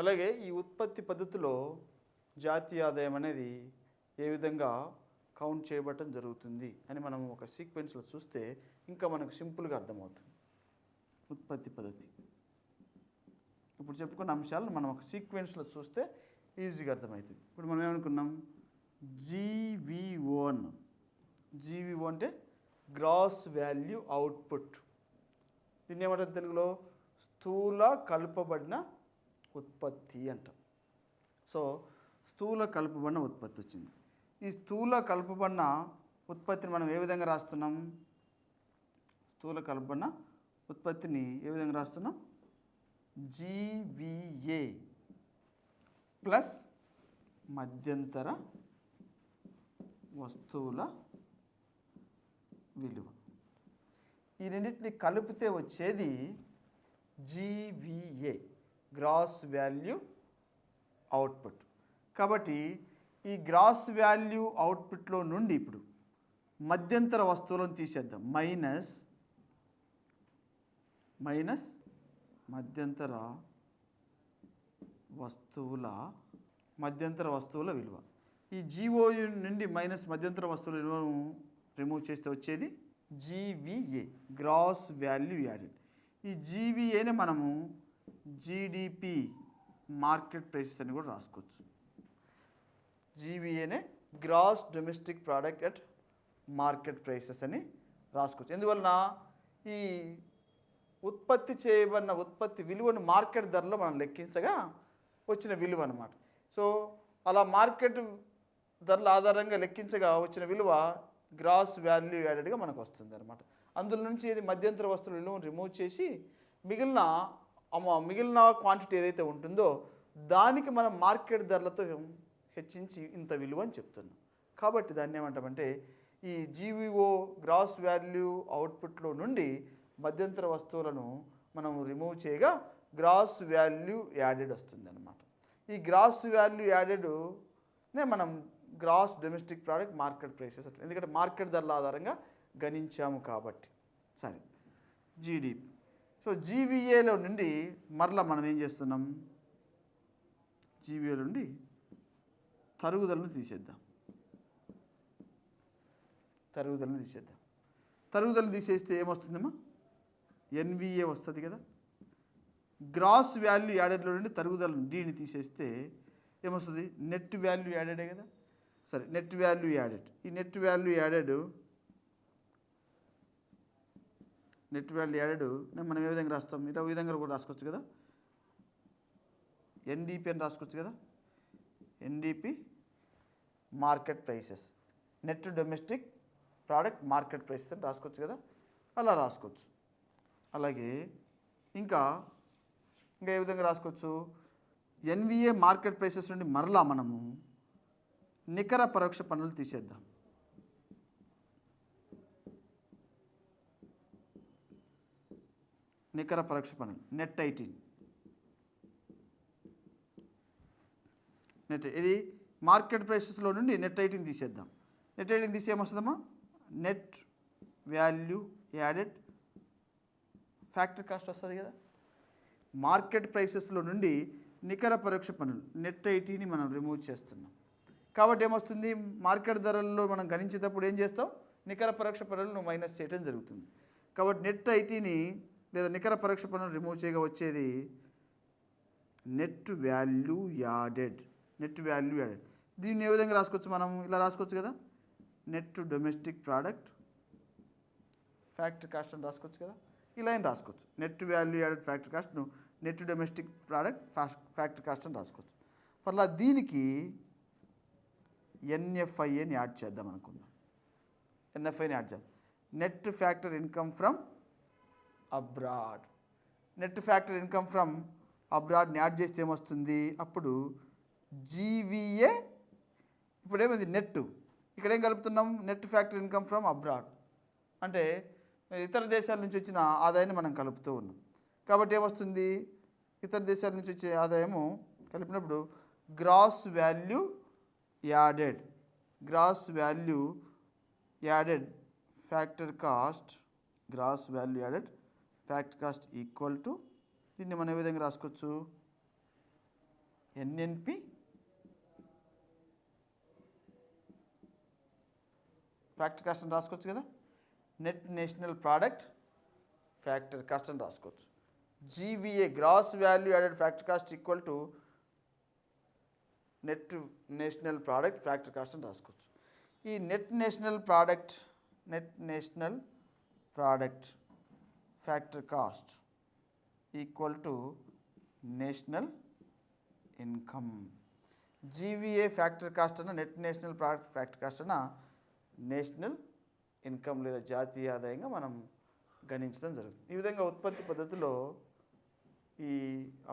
అలాగే ఈ ఉత్పత్తి పద్ధతిలో జాతీయ ఆదాయం అనేది ఏ విధంగా కౌంట్ చేయబడటం జరుగుతుంది అని మనం ఒక సీక్వెన్స్లో చూస్తే ఇంకా మనకు సింపుల్గా అర్థమవుతుంది. ఉత్పత్తి పద్ధతి ఇప్పుడు చెప్పుకున్న అంశాలను మనం ఒక సీక్వెన్స్లో చూస్తే ఈజీగా అర్థమవుతుంది. ఇప్పుడు మనం ఏమనుకున్నాం, జీవీఓ అన్నాం. జీవీఓ అంటే గ్రాస్ వాల్యూ అవుట్పుట్. దీన్ని ఏమంటారు తెలుగులో? స్థూల కలుపబడిన ఉత్పత్తి అంటాం. సో స్థూల కలుపబడిన ఉత్పత్తి వచ్చింది. ఈ స్థూల కలుపబడిన ఉత్పత్తిని మనం ఏ విధంగా రాస్తున్నాం? స్థూల కలుపబడిన ఉత్పత్తిని ఏ విధంగా రాస్తున్నాం? జీవీఏ ప్లస్ మధ్యంతర వస్తువుల విలువ. ఈ రెండింటిని కలిపితే వచ్చేది జీవీఏ, గ్రాస్ వాల్యూ అవుట్పుట్. కాబట్టి ఈ గ్రాస్ వాల్యూ అవుట్పుట్లో నుండి ఇప్పుడు మధ్యంతర వస్తువులను తీసేద్దాం. మైనస్ మధ్యంతర వస్తువుల విలువ. ఈ జీఓయు నుండి మైనస్ మధ్యంతర వస్తువుల విలువను రిమూవ్ చేస్తే వచ్చేది జీవీఏ, గ్రాస్ వాల్యూ యాడెడ్. ఈ జీవీఏనే మనము జీడిపి, మార్కెట్ ప్రైసెస్ అని కూడా రాసుకోవచ్చు. జీవీఏనే gross domestic product at market prices అని రాసుకోవచ్చు. ఎందువలన ఈ ఉత్పత్తి చేయబడిన ఉత్పత్తి విలువను మార్కెట్ ధరలో మనం లెక్కించగా వచ్చిన విలువ అన్నమాట. సో అలా మార్కెట్ ధరల ఆధారంగా లెక్కించగా వచ్చిన విలువ గ్రాస్ వాల్యూ యాడెడ్గా మనకు వస్తుంది అనమాట. అందులో నుంచి ఇది మధ్యంతర వస్తువుల విలువను రిమూవ్ చేసి మిగిలిన క్వాంటిటీ ఏదైతే ఉంటుందో దానికి మనం మార్కెట్ ధరలతో హెచ్చించి ఇంత విలువ అని చెప్తున్నాం. కాబట్టి దాన్ని ఏమంటామంటే ఈ జీవీఓ గ్రాస్ వాల్యూ అవుట్పుట్లో నుండి మధ్యంతర వస్తువులను మనం రిమూవ్ చేయగా గ్రాస్ వాల్యూ యాడెడ్ వస్తుంది అన్నమాట. ఈ గ్రాస్ వాల్యూ యాడెడ్నే మనం gross domestic product market prices, ఎందుకంటే మార్కెట్ ధరల ఆధారంగా గణించాము కాబట్టి. సరే, జీడిపి. సో జీవీఏలో నుండి మరలా మనం ఏం చేస్తున్నాం? జీవీఏలో నుండి తరుగుదలను తీసేద్దాం. తరుగుదలను తీసేస్తే ఏమొస్తుందమ్మా? ఎన్విఏ వస్తుంది కదా. గ్రాస్ వాల్యూ యాడెడ్లో నుండి తరుగుదలను డీని తీసేస్తే ఏమొస్తుంది? నెట్ వాల్యూ యాడెడే కదా. సరే, నెట్ వాల్యూ యాడెడ్. ఈ నెట్ వాల్యూ యాడెడ్ మనం ఏ విధంగా రాస్తాం? ఇలా ఈ విధంగా కూడా రాసుకోవచ్చు కదా. ఎన్డిపి అని రాసుకోవచ్చు కదా. NDP market prices, net domestic product market prices అని రాసుకోవచ్చు కదా. అలా రాసుకోవచ్చు. అలాగే ఇంకా ఏ విధంగా రాసుకోవచ్చు? ఎన్విఏ మార్కెట్ ప్రైసెస్ నుండి మరలా మనము నికర పరోక్ష పన్నులు తీసేద్దాం. నికర పరోక్ష పన్నులు నెట్ 18. ఇది మార్కెట్ ప్రైసెస్లో నుండి నెట్ 18 తీసేద్దాం. నెట్ 18 తీసి ఏమొస్తుందమ్మా? Net value added factory cost వస్తుంది కదా. మార్కెట్ ప్రైసెస్లో నుండి నికర పరోక్ష పన్నులు నెట్ 18ని మనం రిమూవ్ చేస్తున్నాం. కాబట్టి ఏమొస్తుంది? మార్కెట్ ధరల్లో మనం గణించేటప్పుడు ఏం చేస్తాం? నికర పరోక్ష పన్నులను మైనస్ చేయడం జరుగుతుంది. కాబట్టి నెట్ 18ని లేదా నికర పరోక్ష పన్నులు రిమూవ్ చేయగా వచ్చేది నెట్ వాల్యూ యాడెడ్. దీన్ని ఏ విధంగా రాసుకోవచ్చు? మనం ఇలా రాసుకోవచ్చు కదా. Net domestic product factory cost అని రాసుకోవచ్చు కదా. ఇలా అని రాసుకోవచ్చు. నెట్ వాల్యూ యాడెడ్ ఫ్యాక్టరీ కాస్ట్ను net domestic product factory cost అని రాసుకోవచ్చు. మళ్ళీ దీనికి ఎన్ఎఫ్ఐని యాడ్ చేద్దాం అనుకుందాం. ఎన్ఎఫ్ఐని యాడ్ చేద్దాం. Net factor income from abroad. Net factor income from అబ్రాడ్ని యాడ్ చేస్తే ఏమొస్తుంది? అప్పుడు జీవీఏ. ఇప్పుడు ఏమైంది? నెట్. ఇక్కడ ఏం కలుపుతున్నాం? Net factor income from abroad అంటే ఇతర దేశాల నుంచి వచ్చిన ఆదాయాన్ని మనం కలుపుతూ ఉన్నాం. కాబట్టి ఏమొస్తుంది? ఇతర దేశాల నుంచి వచ్చే ఆదాయము కలిపినప్పుడు gross value added factor cost equal to, దీన్ని మనం ఏ విధంగా రాసుకోవచ్చు? ఎన్ఎన్పి ఫ్యాక్టర్ కాస్ట్ అని రాసుకోవచ్చు కదా. Net national product factor cost అని రాసుకోవచ్చు. GVA gross value added factor cost equal to net national product factor cost అని రాసుకోవచ్చు. ఈ net national product factor cost equal to national income. GVA factor cost అన్న net national product factor cost అన్న national income లేదా జాతీయ ఆదాయంగా మనం గణించడం జరుగుతుంది. ఈ విధంగా ఉత్పత్తి పద్ధతిలో ఈ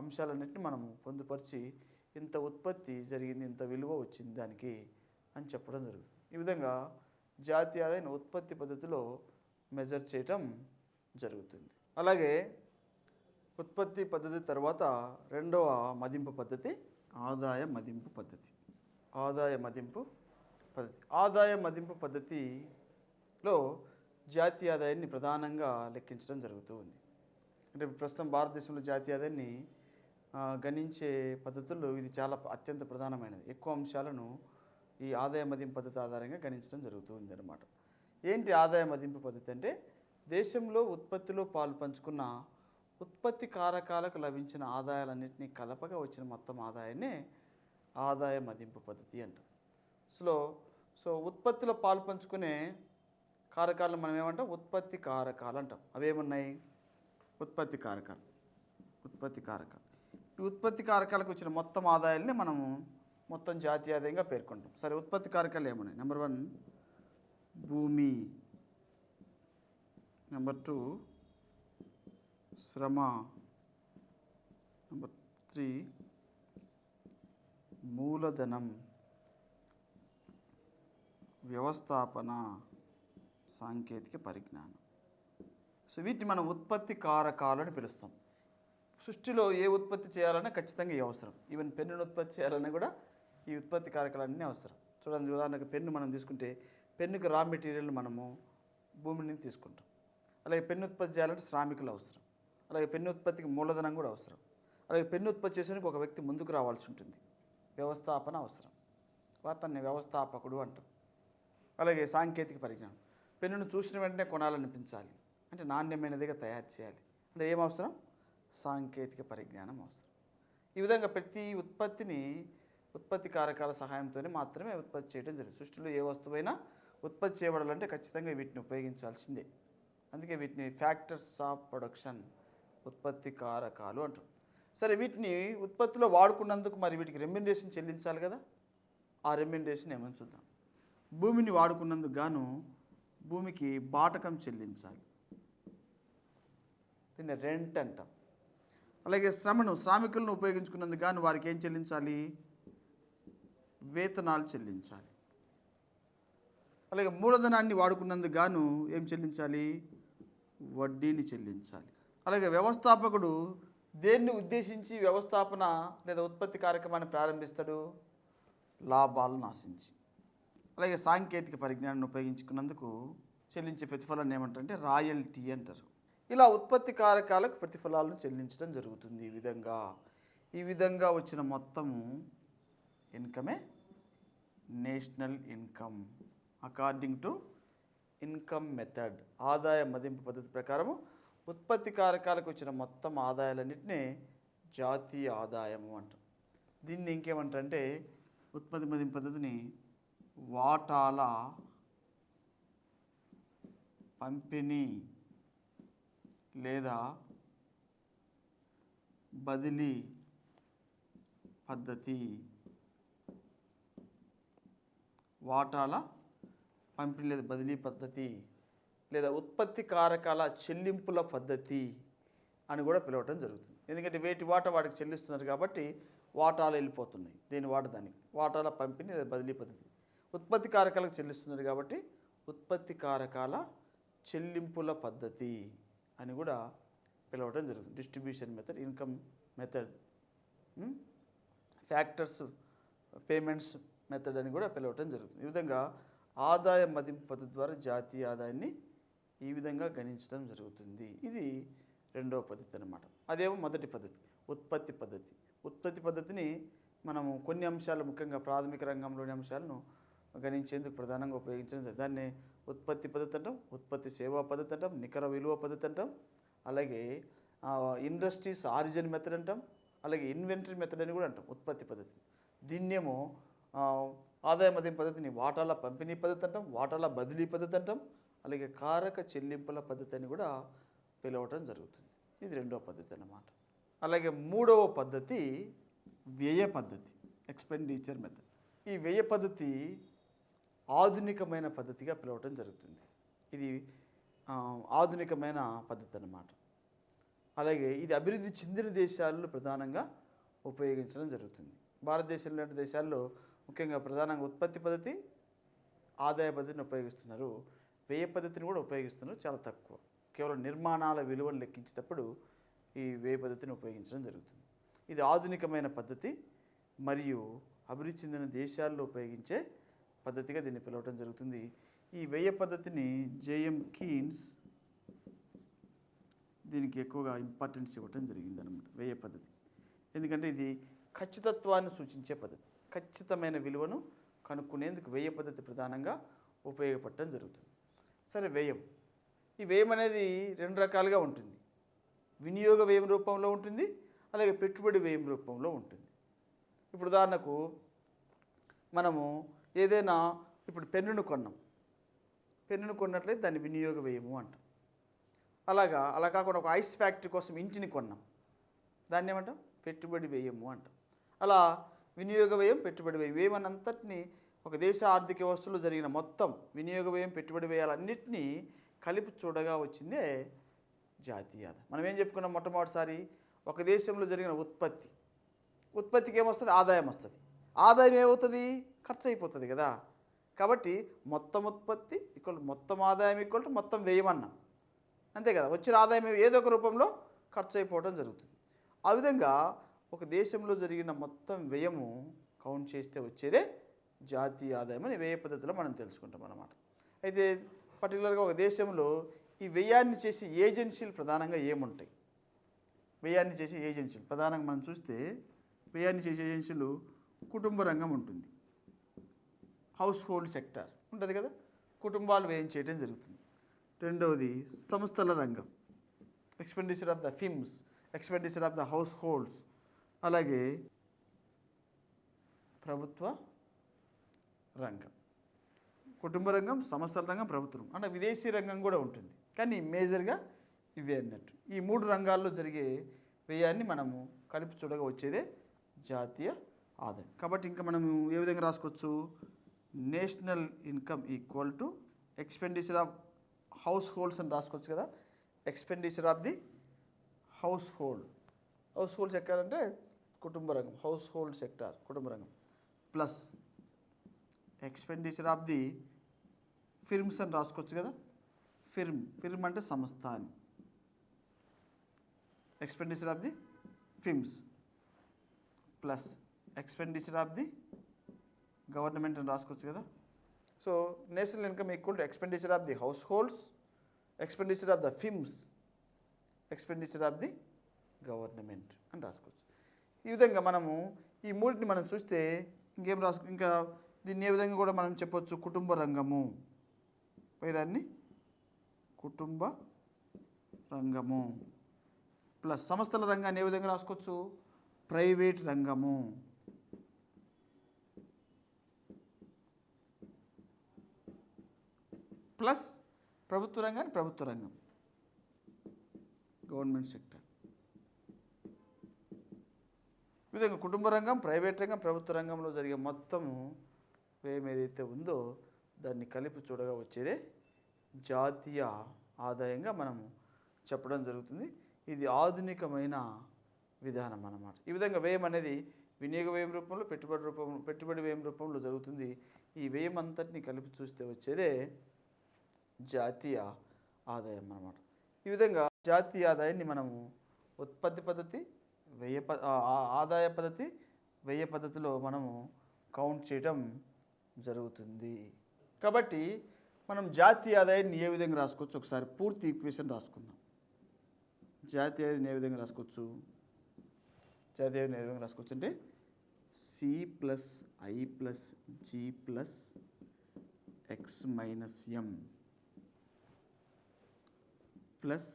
అంశాలన్నింటినీ మనం పొందుపరిచి ఇంత ఉత్పత్తి జరిగింది, ఇంత విలువ వచ్చింది దానికి అని చెప్పడం జరుగుతుంది. ఈ విధంగా జాతీయ ఆదాయం ఉత్పత్తి పద్ధతిలో మెజర్ చేయటం జరుగుతుంది. అలాగే ఉత్పత్తి పద్ధతి తర్వాత రెండవ మదింపు పద్ధతి ఆదాయ మదింపు పద్ధతి. ఆదాయ మదింపు పద్ధతిలో జాతీయ ఆదాయాన్ని ప్రధానంగా లెక్కించడం జరుగుతూ ఉంది. అంటే ప్రస్తుతం భారతదేశంలో జాతీయ ఆదాయాన్ని గణించే పద్ధతుల్లో ఇది చాలా అత్యంత ప్రధానమైనది. ఎక్కువ అంశాలను ఈ ఆదాయ మదింపు పద్ధతి ఆధారంగా గణించడం జరుగుతూ ఉంది అన్నమాట. ఏంటి ఆదాయ మదింపు పద్ధతి అంటే దేశంలో ఉత్పత్తిలో పాలు పంచుకున్న ఉత్పత్తి కారకాలకు లభించిన ఆదాయాలన్నింటినీ కలపగా వచ్చిన మొత్తం ఆదాయాన్నే ఆదాయ మదింపు పద్ధతి అంటాం. సో ఉత్పత్తిలో పాలు పంచుకునే కారకాలను మనం ఏమంటాం? ఉత్పత్తి కారకాలు అంటాం. అవేమున్నాయి? ఉత్పత్తి కారకాలు. ఈ ఉత్పత్తి కారకాలకు వచ్చిన మొత్తం ఆదాయాల్ని మనము మొత్తం జాతీయ ఆదాయంగా పేర్కొంటాం. సరే, ఉత్పత్తి కారకాలు ఏమున్నాయి? నెంబర్ 1 భూమి, నెంబర్ 2 శ్రమ, నెంబర్ 3 మూలధనం, వ్యవస్థాపన, సాంకేతిక పరిజ్ఞానం. సో వీటిని మనం ఉత్పత్తి కారకాలు అని పిలుస్తాం. సృష్టిలో ఏ ఉత్పత్తి చేయాలన్నా ఖచ్చితంగా ఇవి అవసరం. ఈవెన్ పెన్నును ఉత్పత్తి చేయాలన్నా కూడా ఈ ఉత్పత్తి కారకాలన్నీ అవసరం. చూడండి, ఉదాహరణకు పెన్ను మనం తీసుకుంటే పెన్నుకి రా మెటీరియల్ మనము భూమి నుంచి తీసుకుంటాం. అలాగే పెన్ను ఉత్పత్తి చేయాలంటే శ్రామికులు అవసరం. అలాగే పెన్ను ఉత్పత్తికి మూలధనం కూడా అవసరం. అలాగే పెన్ను ఉత్పత్తి చేసేందుకు ఒక వ్యక్తి ముందుకు రావాల్సి ఉంటుంది. వ్యవస్థాపన అవసరం, అతన్ని వ్యవస్థాపకుడు అంటాం. అలాగే సాంకేతిక పరిజ్ఞానం, పెన్నును చూసిన వెంటనే కొనాలనిపించాలి అంటే నాణ్యమైనదిగా తయారు చేయాలి అంటే ఏం అవసరం? సాంకేతిక పరిజ్ఞానం అవసరం. ఈ విధంగా ప్రతి ఉత్పత్తి కారకాల సహాయంతోనే మాత్రమే ఉత్పత్తి చేయడం జరుగుతుంది. సృష్టిలో ఏ వస్తువైనా ఉత్పత్తి చేయబడాలంటే ఖచ్చితంగా వీటిని ఉపయోగించాల్సిందే. అందుకే వీటిని ఫ్యాక్టర్స్ ఆఫ్ ప్రొడక్షన్, ఉత్పత్తి కారకాలు అంటారు. సరే, వీటిని ఉత్పత్తిలో వాడుకున్నందుకు మరి వీటికి రెమ్యునరేషన్ చెల్లించాలి కదా. ఆ రెమ్యునరేషన్ ఏమని చూద్దాం. భూమిని వాడుకున్నందుకు గాను భూమికి బాటకం చెల్లించాలి, దీన్ని రెంట్ అంటాం. అలాగే శ్రామికులను ఉపయోగించుకున్నందుకు గాను వారికి ఏం చెల్లించాలి? వేతనాలు చెల్లించాలి. అలాగే మూలధనాన్ని వాడుకున్నందుకు గాను ఏం చెల్లించాలి? వడ్డీని చెల్లించాలి. అలాగే వ్యవస్థాపకుడు దేన్ని ఉద్దేశించి వ్యవస్థాపన లేదా ఉత్పత్తి కార్యక్రమాన్ని ప్రారంభిస్తాడు? లాభాలను ఆశించి. అలాగే సాంకేతిక పరిజ్ఞానాన్ని ఉపయోగించుకున్నందుకు చెల్లించే ప్రతిఫలాన్ని ఏమంటారంటే రాయల్టీ అంటారు. ఇలా ఉత్పత్తి కారకాలకు ప్రతిఫలాలను చెల్లించడం జరుగుతుంది. ఈ విధంగా వచ్చిన మొత్తము ఇన్కమే national income according to income method. ఆదాయ మదింపు పద్ధతి ప్రకారము ఉత్పత్తి కారకాలకు వచ్చిన మొత్తం ఆదాయాలన్నింటినీ జాతీయ ఆదాయము అంటాం. దీన్ని ఇంకేమంటారంటే ఉత్పత్తి మదింపు పద్ధతిని వాటాల పంపిణీ లేదా బదిలీ పద్ధతి, వాటాల పంపిణీ లేదా బదిలీ పద్ధతి లేదా ఉత్పత్తి కారకాల చెల్లింపుల పద్ధతి అని కూడా పిలవటం జరుగుతుంది. ఎందుకంటే వేటి వాటా వాటికి చెల్లిస్తున్నారు కాబట్టి వాటాలు వెళ్ళిపోతున్నాయి. దేని వాట దానికి. వాటాల పంపిణీ లేదా బదిలీ పద్ధతి. ఉత్పత్తి కారకాలకు చెల్లిస్తున్నారు కాబట్టి ఉత్పత్తి కారకాల చెల్లింపుల పద్ధతి అని కూడా పిలవటం జరుగుతుంది. Distribution method, income method, factors payments method అని కూడా పిలవటం జరుగుతుంది. ఈ విధంగా ఆదాయ మదింపు పద్ధతి ద్వారా జాతీయ ఆదాయాన్ని ఈ విధంగా గణించడం జరుగుతుంది. ఇది రెండవ పద్ధతి అన్నమాట. అదేమో మొదటి పద్ధతి ఉత్పత్తి పద్ధతి. ఉత్పత్తి పద్ధతిని మనము కొన్ని అంశాలు ముఖ్యంగా ప్రాథమిక రంగంలోని అంశాలను గణించేందుకు ప్రధానంగా ఉపయోగించడం దాన్ని ఉత్పత్తి పద్ధతి అంటాం, ఉత్పత్తి సేవా పద్ధతి అంటాం, నికర విలువ పద్ధతి అంటాం, అలాగే ఇండస్ట్రీస్ ఆరిజిన్ మెథడ్ అంటాం, అలాగే ఇన్వెంటరీ మెథడ్ అని కూడా అంటాం ఉత్పత్తి పద్ధతి. దీన్నేమో ఆదాయ మదింపు పద్ధతిని వాటాల పంపిణీ పద్ధతి అంటాం, వాటాల బదిలీ పద్ధతి అంటాం, అలాగే కారక చెల్లింపుల పద్ధతి అని కూడా పిలవటం జరుగుతుంది. ఇది రెండవ పద్ధతి అన్నమాట. అలాగే మూడవ పద్ధతి వ్యయ పద్ధతి, ఎక్స్పెండిచర్ మెథడ్. ఈ వ్యయ పద్ధతి ఆధునికమైన పద్ధతిగా పిలవటం జరుగుతుంది. ఇది ఆధునికమైన పద్ధతి అన్నమాట. అలాగే ఇది అభివృద్ధి చెందిన దేశాల్లో ప్రధానంగా ఉపయోగించడం జరుగుతుంది. భారతదేశం లాంటి దేశాల్లో ముఖ్యంగా ప్రధానంగా ఉత్పత్తి పద్ధతి, ఆదాయ పద్ధతిని ఉపయోగిస్తున్నారు. వ్యయ పద్ధతిని కూడా ఉపయోగిస్తున్నారు, చాలా తక్కువ. కేవలం నిర్మాణాల విలువను లెక్కించేటప్పుడు ఈ వ్యయ పద్ధతిని ఉపయోగించడం జరుగుతుంది. ఇది ఆధునికమైన పద్ధతి మరియు అభివృద్ధి చెందిన దేశాల్లో ఉపయోగించే పద్ధతిగా దీన్ని పిలవటం జరుగుతుంది. ఈ వ్యయ పద్ధతిని జేఎం కీన్స్ దీనికి ఎక్కువగా ఇంపార్టెన్స్ ఇవ్వటం జరిగిందన్నమాట, వ్యయ పద్ధతి. ఎందుకంటే ఇది ఖచ్చితత్వాన్ని సూచించే పద్ధతి. ఖచ్చితమైన విలువను కనుక్కునేందుకు వ్యయ పద్ధతి ప్రధానంగా ఉపయోగపడటం జరుగుతుంది. సరే, వ్యయం. ఈ వ్యయం అనేది రెండు రకాలుగా ఉంటుంది. వినియోగ వ్యయం రూపంలో ఉంటుంది, అలాగే పెట్టుబడి వ్యయం రూపంలో ఉంటుంది. ఇప్పుడు ఉదాహరణకు మనము ఏదైనా ఇప్పుడు పెన్నును కొన్నాం. పెన్నును కొన్నట్లయితే దాన్ని వినియోగ వ్యయము అంటాం. అలా కాకుండా ఒక ఐస్ ఫ్యాక్టరీ కోసం ఇంటిని కొన్నాం, దాన్ని ఏమంటాం? పెట్టుబడి వ్యయము అంటాం. అలా వినియోగ వ్యయం, పెట్టుబడి వ్యయం, వ్యయం అంతటిని ఒక దేశ ఆర్థిక వ్యవస్థలో జరిగిన మొత్తం వినియోగ వ్యయం, పెట్టుబడి వ్యయాలన్నింటినీ కలిపి చూడగా వచ్చిందే జాతీయ ఆదాయం. మనం ఏం చెప్పుకున్నాం మొట్టమొదటిసారి? ఒక దేశంలో జరిగిన ఉత్పత్తికి ఏమొస్తుంది? ఆదాయం వస్తుంది. ఆదాయం ఏమవుతుంది? ఖర్చు అయిపోతుంది కదా. కాబట్టి మొత్తం ఉత్పత్తి ఈక్వల్ మొత్తం ఆదాయం ఈక్వల్ టు మొత్తం వ్యయం అన్నాం, అంతే కదా. వచ్చిన ఆదాయం ఏదో ఒక రూపంలో ఖర్చు అయిపోవడం జరుగుతుంది. ఆ విధంగా ఒక దేశంలో జరిగిన మొత్తం వ్యయము కౌంట్ చేస్తే వచ్చేదే జాతీయ ఆదాయం అని వ్యయ పద్ధతిలో మనం తెలుసుకుంటాం అన్నమాట. అయితే పర్టికులర్గా ఒక దేశంలో ఈ వ్యయాన్ని చేసే ఏజెన్సీలు ప్రధానంగా ఏముంటాయి? వ్యయాన్ని చేసే ఏజెన్సీలు ప్రధానంగా మనం చూస్తే వ్యయాన్ని చేసే ఏజెన్సీలు కుటుంబ రంగం ఉంటుంది, హౌస్ హోల్డ్ సెక్టార్ ఉంటుంది కదా, కుటుంబాలు వ్యయం చేయడం జరుగుతుంది. రెండవది సంస్థల రంగం, expenditure of the firms, expenditure of the households. అలాగే ప్రభుత్వ రంగం, కుటుంబ రంగం, సంస్థల రంగం, ప్రభుత్వం, అంటే విదేశీ రంగం కూడా ఉంటుంది. కానీ మేజర్గా ఇవే అన్నట్టు. ఈ మూడు రంగాల్లో జరిగే వ్యయాన్ని మనము కలిపి చూడగా వచ్చేదే జాతీయ ఆదాయం. కాబట్టి ఇంకా మనము ఏ విధంగా రాసుకోవచ్చు? National income equal to expenditure of households అని రాసుకోవచ్చు కదా. Expenditure of the household sector అంటే కుటుంబ రంగం, హౌస్ హోల్డ్ సెక్టార్ కుటుంబ రంగం, plus expenditure of the firms అని రాసుకోవచ్చు కదా. ఫిర్మ్ అంటే సంస్థ అని. Expenditure of the firms plus expenditure of the government అని రాసుకోవచ్చు కదా. So national income equal to expenditure of the households, expenditure of the firms, expenditure of the government అని రాసుకోవచ్చు. ఈ విధంగా మనము ఈ మూడింటిని మనం చూస్తే ఇంకా దీన్ని ఏ విధంగా కూడా మనం చెప్పొచ్చు? కుటుంబ రంగము, పైదాన్ని కుటుంబ రంగము ప్లస్ సంస్థల రంగాన్ని ఏ విధంగా రాసుకోవచ్చు? ప్రైవేట్ రంగము ప్లస్ ప్రభుత్వ రంగం గవర్నమెంట్ సెక్టర్. ఈ విధంగా కుటుంబ రంగం, ప్రైవేట్ రంగం, ప్రభుత్వ రంగంలో జరిగే మొత్తము వ్యయం ఏదైతే ఉందో దాన్ని కలిపి చూడగా వచ్చేదే జాతీయ ఆదాయంగా మనము చెప్పడం జరుగుతుంది. ఇది ఆధునికమైన విధానం అన్నమాట. ఈ విధంగా వ్యయం అనేది వినియోగ వ్యయం రూపంలో, పెట్టుబడి వ్యయం రూపంలో జరుగుతుంది. ఈ వ్యయం అంతటిని కలిపి చూస్తే వచ్చేదే జాతీయ ఆదాయం అన్నమాట. ఈ విధంగా జాతీయ ఆదాయాన్ని మనము ఉత్పత్తి పద్ధతి, ఆదాయ పద్ధతి, వ్యయ పద్ధతిలో మనము కౌంట్ చేయడం జరుగుతుంది. కాబట్టి మనం జాతీయ ఆదాయాన్ని ఏ విధంగా రాసుకోవచ్చు? ఒకసారి పూర్తి ఈక్వేషన్ రాసుకుందాం. జాతీయ ఆదాయాన్ని ఏ విధంగా రాసుకోవచ్చు? జాతీయ ఆదాయాన్ని ఏ విధంగా రాసుకోవచ్చు అంటే C plus I plus G plus X minus M plus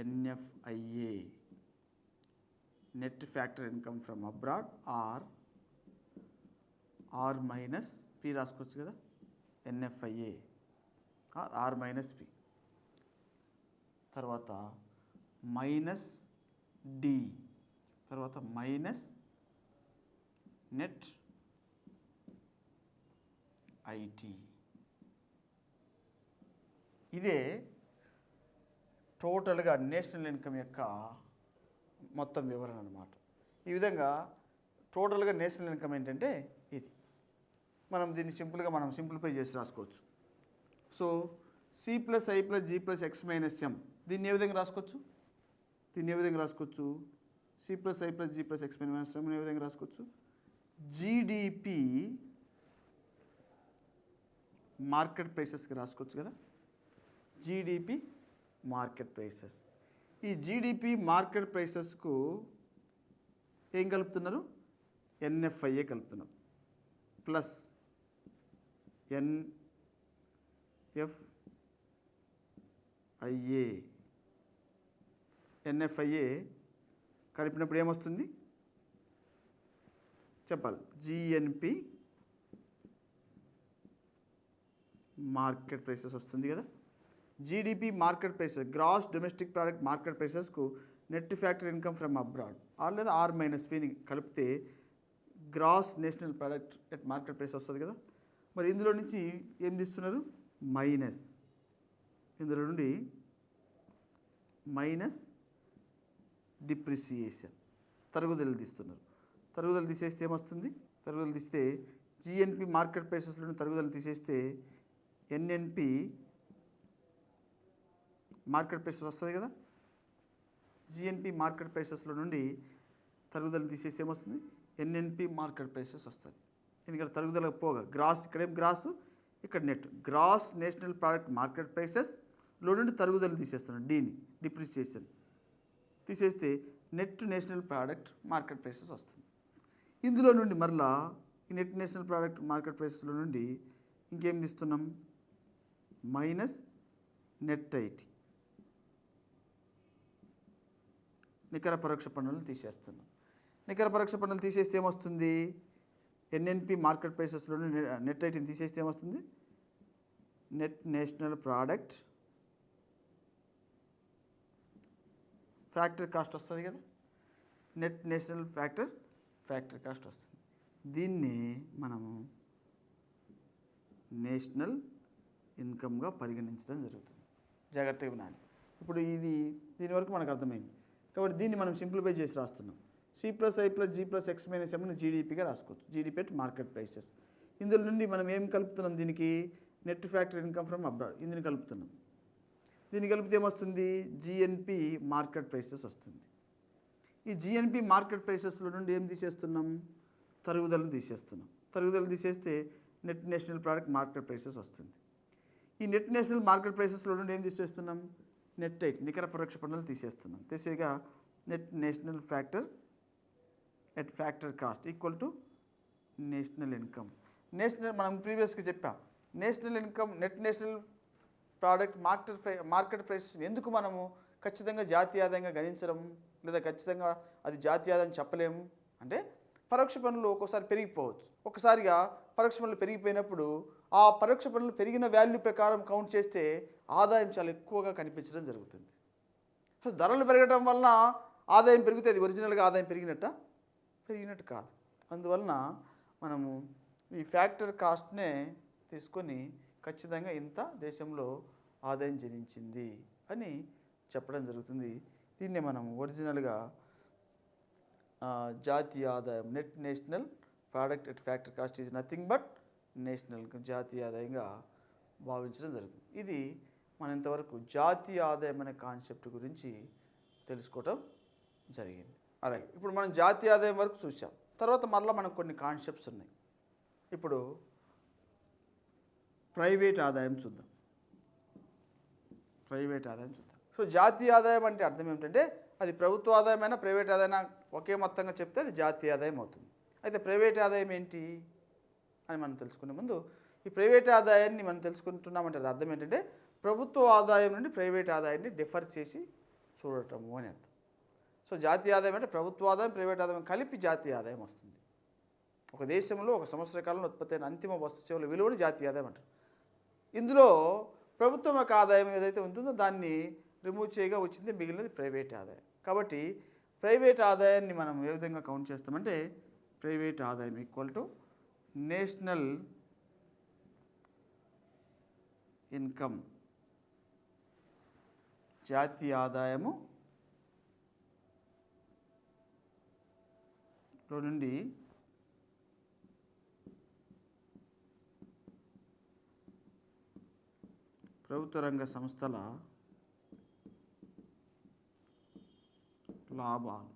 NFIA net factor income from abroad R minus P రాసుకోవచ్చు కదా, ఎన్ఎఫ్ఐఏ ఆర్ మైనస్ పి. తర్వాత మైనస్ డి, తర్వాత మైనస్ నెట్ ఐటి. ఇదే టోటల్గా నేషనల్ ఇన్కమ్ యొక్క మొత్తం వివరణ అన్నమాట. ఈ విధంగా టోటల్గా నేషనల్ ఇన్కమ్ ఏంటంటే ఇది. మనం దీన్ని సింపుల్గా సింప్లిఫై చేసి రాసుకోవచ్చు. So C plus I plus G plus X minus M, దీన్ని ఏ విధంగా రాసుకోవచ్చు? C plus I plus G plus X minus M ఏ విధంగా రాసుకోవచ్చు? జీడిపి మార్కెట్ ప్రైసెస్కి రాసుకోవచ్చు కదా, జీడిపి మార్కెట్ ప్రైసెస్. ఈ జీడిపి మార్కెట్ ప్రైసెస్కు ఏం కలుపుతున్నారు? ఎన్ఎఫ్ఐఏ కలుపుతున్నారు ప్లస్ ఎన్ఎఫ్ఐఏ కలిపినప్పుడు ఏమొస్తుంది చెప్పాలి? జిఎన్పి మార్కెట్ ప్రైసెస్ వస్తుంది కదా. GDP market prices, gross domestic product market ప్రైసెస్కు net factor income from abroad లేదా ఆర్ మైనస్ పిని కలిపితే gross national product at market price వస్తుంది కదా. మరి ఇందులో నుంచి ఏం తీస్తున్నారు? మైనస్, ఇందులో నుండి మైనస్ డిప్రిసియేషన్, తరుగుదల తీస్తున్నారు. తరుగుదల తీసేస్తే ఏమొస్తుంది? తరుగుదల తీస్తే జిఎన్పి మార్కెట్ ప్రైసెస్లో తరుగుదల తీసేస్తే ఎన్ఎన్పి మార్కెట్ ప్రైసెస్ వస్తుంది కదా. జిఎన్పి మార్కెట్ ప్రైసెస్లో నుండి తరుగుదల తీసేసి ఏమొస్తుంది? ఎన్ఎన్పి మార్కెట్ ప్రైసెస్ వస్తుంది. ఎందుకంటే తరుగుదల పోగా గ్రాస్, ఇక్కడేం గ్రాస్, ఇక్కడ net. Gross national product market ప్రైసెస్లో నుండి తరుగుదల తీసేస్తున్నాను, డీని డిప్రిసియేషన్ తీసేస్తే net national product market prices వస్తుంది. ఇందులో నుండి మరలా ఈ నెట్ నేషనల్ ప్రోడక్ట్ మార్కెట్ ప్రైసెస్లో నుండి ఇంకేం తీస్తున్నాం? మైనస్ నెట్ ఐటీ, నికర పరోక్ష పన్నులు తీసేస్తున్నాం. నికర పరోక్ష పన్నులు తీసేస్తే ఏమొస్తుంది? ఎన్ఎన్పి మార్కెట్ ప్రైసెస్లో నెట్ ఐటీని తీసేస్తే ఏమొస్తుంది? Net national product factory cost వస్తుంది కదా. నెట్ నేషనల్ ఫ్యాక్టరీ కాస్ట్ వస్తుంది. దీన్ని మనము నేషనల్ ఇన్కమ్గా పరిగణించడం జరుగుతుంది. జాగ్రత్తగా వినాలి. ఇప్పుడు దీని వరకు మనకు అర్థమైంది. కాబట్టి దీన్ని మనం సింప్లిఫై చేసి రాస్తున్నాం. C plus I plus G plus X minus ఎంని జీడిపిగా రాసుకోవచ్చు. GDP at market prices. ఇందులో నుండి మనం ఏం కలుపుతున్నాం? దీనికి net factory income from abroad, ఇందుని కలుపుతున్నాం. దీన్ని కలిపితే ఏమొస్తుంది? జిఎన్పి మార్కెట్ ప్రైసెస్ వస్తుంది. ఈ జిఎన్పి మార్కెట్ ప్రైసెస్లో నుండి ఏం తీసేస్తున్నాం? తరుగుదలను తీసేస్తున్నాం. తరుగుదల తీసేస్తే net national product market prices వస్తుంది. ఈ నెట్ నేషనల్ మార్కెట్ ప్రైసెస్లో నుండి ఏం తీసేస్తున్నాం? నెట్ ఐటీ, నికర పరోక్ష పన్నులు తీసేస్తున్నాం. తీసేగా net national factor at factor cost equal to national income. National మనం ప్రీవియస్గా చెప్పాం, national income net national product market prices ఎందుకు మనము ఖచ్చితంగా జాతీయ ఆదాయంగా గణించడం లేదా ఖచ్చితంగా అది జాతీయ ఆదాయం చెప్పలేము అంటే, పరోక్ష పన్నులు ఒక్కోసారి పెరిగిపోవచ్చు. ఒకసారిగా పరోక్ష పన్నులు పెరిగిపోయినప్పుడు ఆ పరోక్ష పన్నులు పెరిగిన వాల్యూ ప్రకారం కౌంట్ చేస్తే ఆదాయం చాలా ఎక్కువగా కనిపించడం జరుగుతుంది. సో ధరలు పెరగడం వలన ఆదాయం పెరిగితే అది ఒరిజినల్గా ఆదాయం పెరిగినట్టు కాదు. అందువలన మనము ఈ ఫ్యాక్టర్ కాస్ట్నే తీసుకొని ఖచ్చితంగా ఇంత దేశంలో ఆదాయం జనించింది అని చెప్పడం జరుగుతుంది. దీన్నే మనం ఒరిజినల్గా జాతీయ ఆదాయం, net national product at factory cost is nothing but national జాతీయ ఆదాయంగా భావించడం జరుగుతుంది. ఇది మనం ఇంతవరకు జాతీయ ఆదాయం అనే కాన్సెప్ట్ గురించి తెలుసుకోవటం జరిగింది. అలాగే ఇప్పుడు మనం జాతీయ ఆదాయం వరకు చూసాం. తర్వాత మళ్ళీ మనకు కొన్ని కాన్సెప్ట్స్ ఉన్నాయి. ఇప్పుడు ప్రైవేట్ ఆదాయం చూద్దాం. సో జాతీయ ఆదాయం అంటే అర్థం ఏమిటంటే, అది ప్రభుత్వ ఆదాయమైనా ప్రైవేట్ ఆదాయమైనా ఒకే మొత్తంగా చెప్తే అది జాతీయ ఆదాయం అవుతుంది. అయితే ప్రైవేట్ ఆదాయం ఏంటి అని మనం తెలుసుకునే ముందు ఈ ప్రైవేట్ ఆదాయాన్ని మనం తెలుసుకుంటున్నామంటే అర్థం ఏంటంటే ప్రభుత్వ ఆదాయం నుండి ప్రైవేట్ ఆదాయాన్ని డిఫర్ చేసి చూడటము అని అర్థం. సో జాతీయ ఆదాయం అంటే ప్రభుత్వ ఆదాయం ప్రైవేట్ ఆదాయం కలిపి జాతీయ ఆదాయం వస్తుంది. ఒక దేశంలో ఒక సంవత్సర కాలంలో ఉత్పత్తి అయిన అంతిమ వస్తు సేవల విలువను జాతీయ ఆదాయం అంటారు. ఇందులో ప్రభుత్వం యొక్క ఆదాయం ఏదైతే ఉంటుందో దాన్ని రిమూవ్ చేయగా వచ్చింది మిగిలినది ప్రైవేట్ ఆదాయం. కాబట్టి ప్రైవేట్ ఆదాయాన్ని మనం ఏ విధంగా కౌంట్ చేస్తామంటే ప్రైవేట్ ఆదాయం ఈక్వల్ టు నేషనల్ ఇన్కమ్, జాతీయ ఆదాయము లో నుండి ప్రభుత్వ రంగ సంస్థల లాభాలు,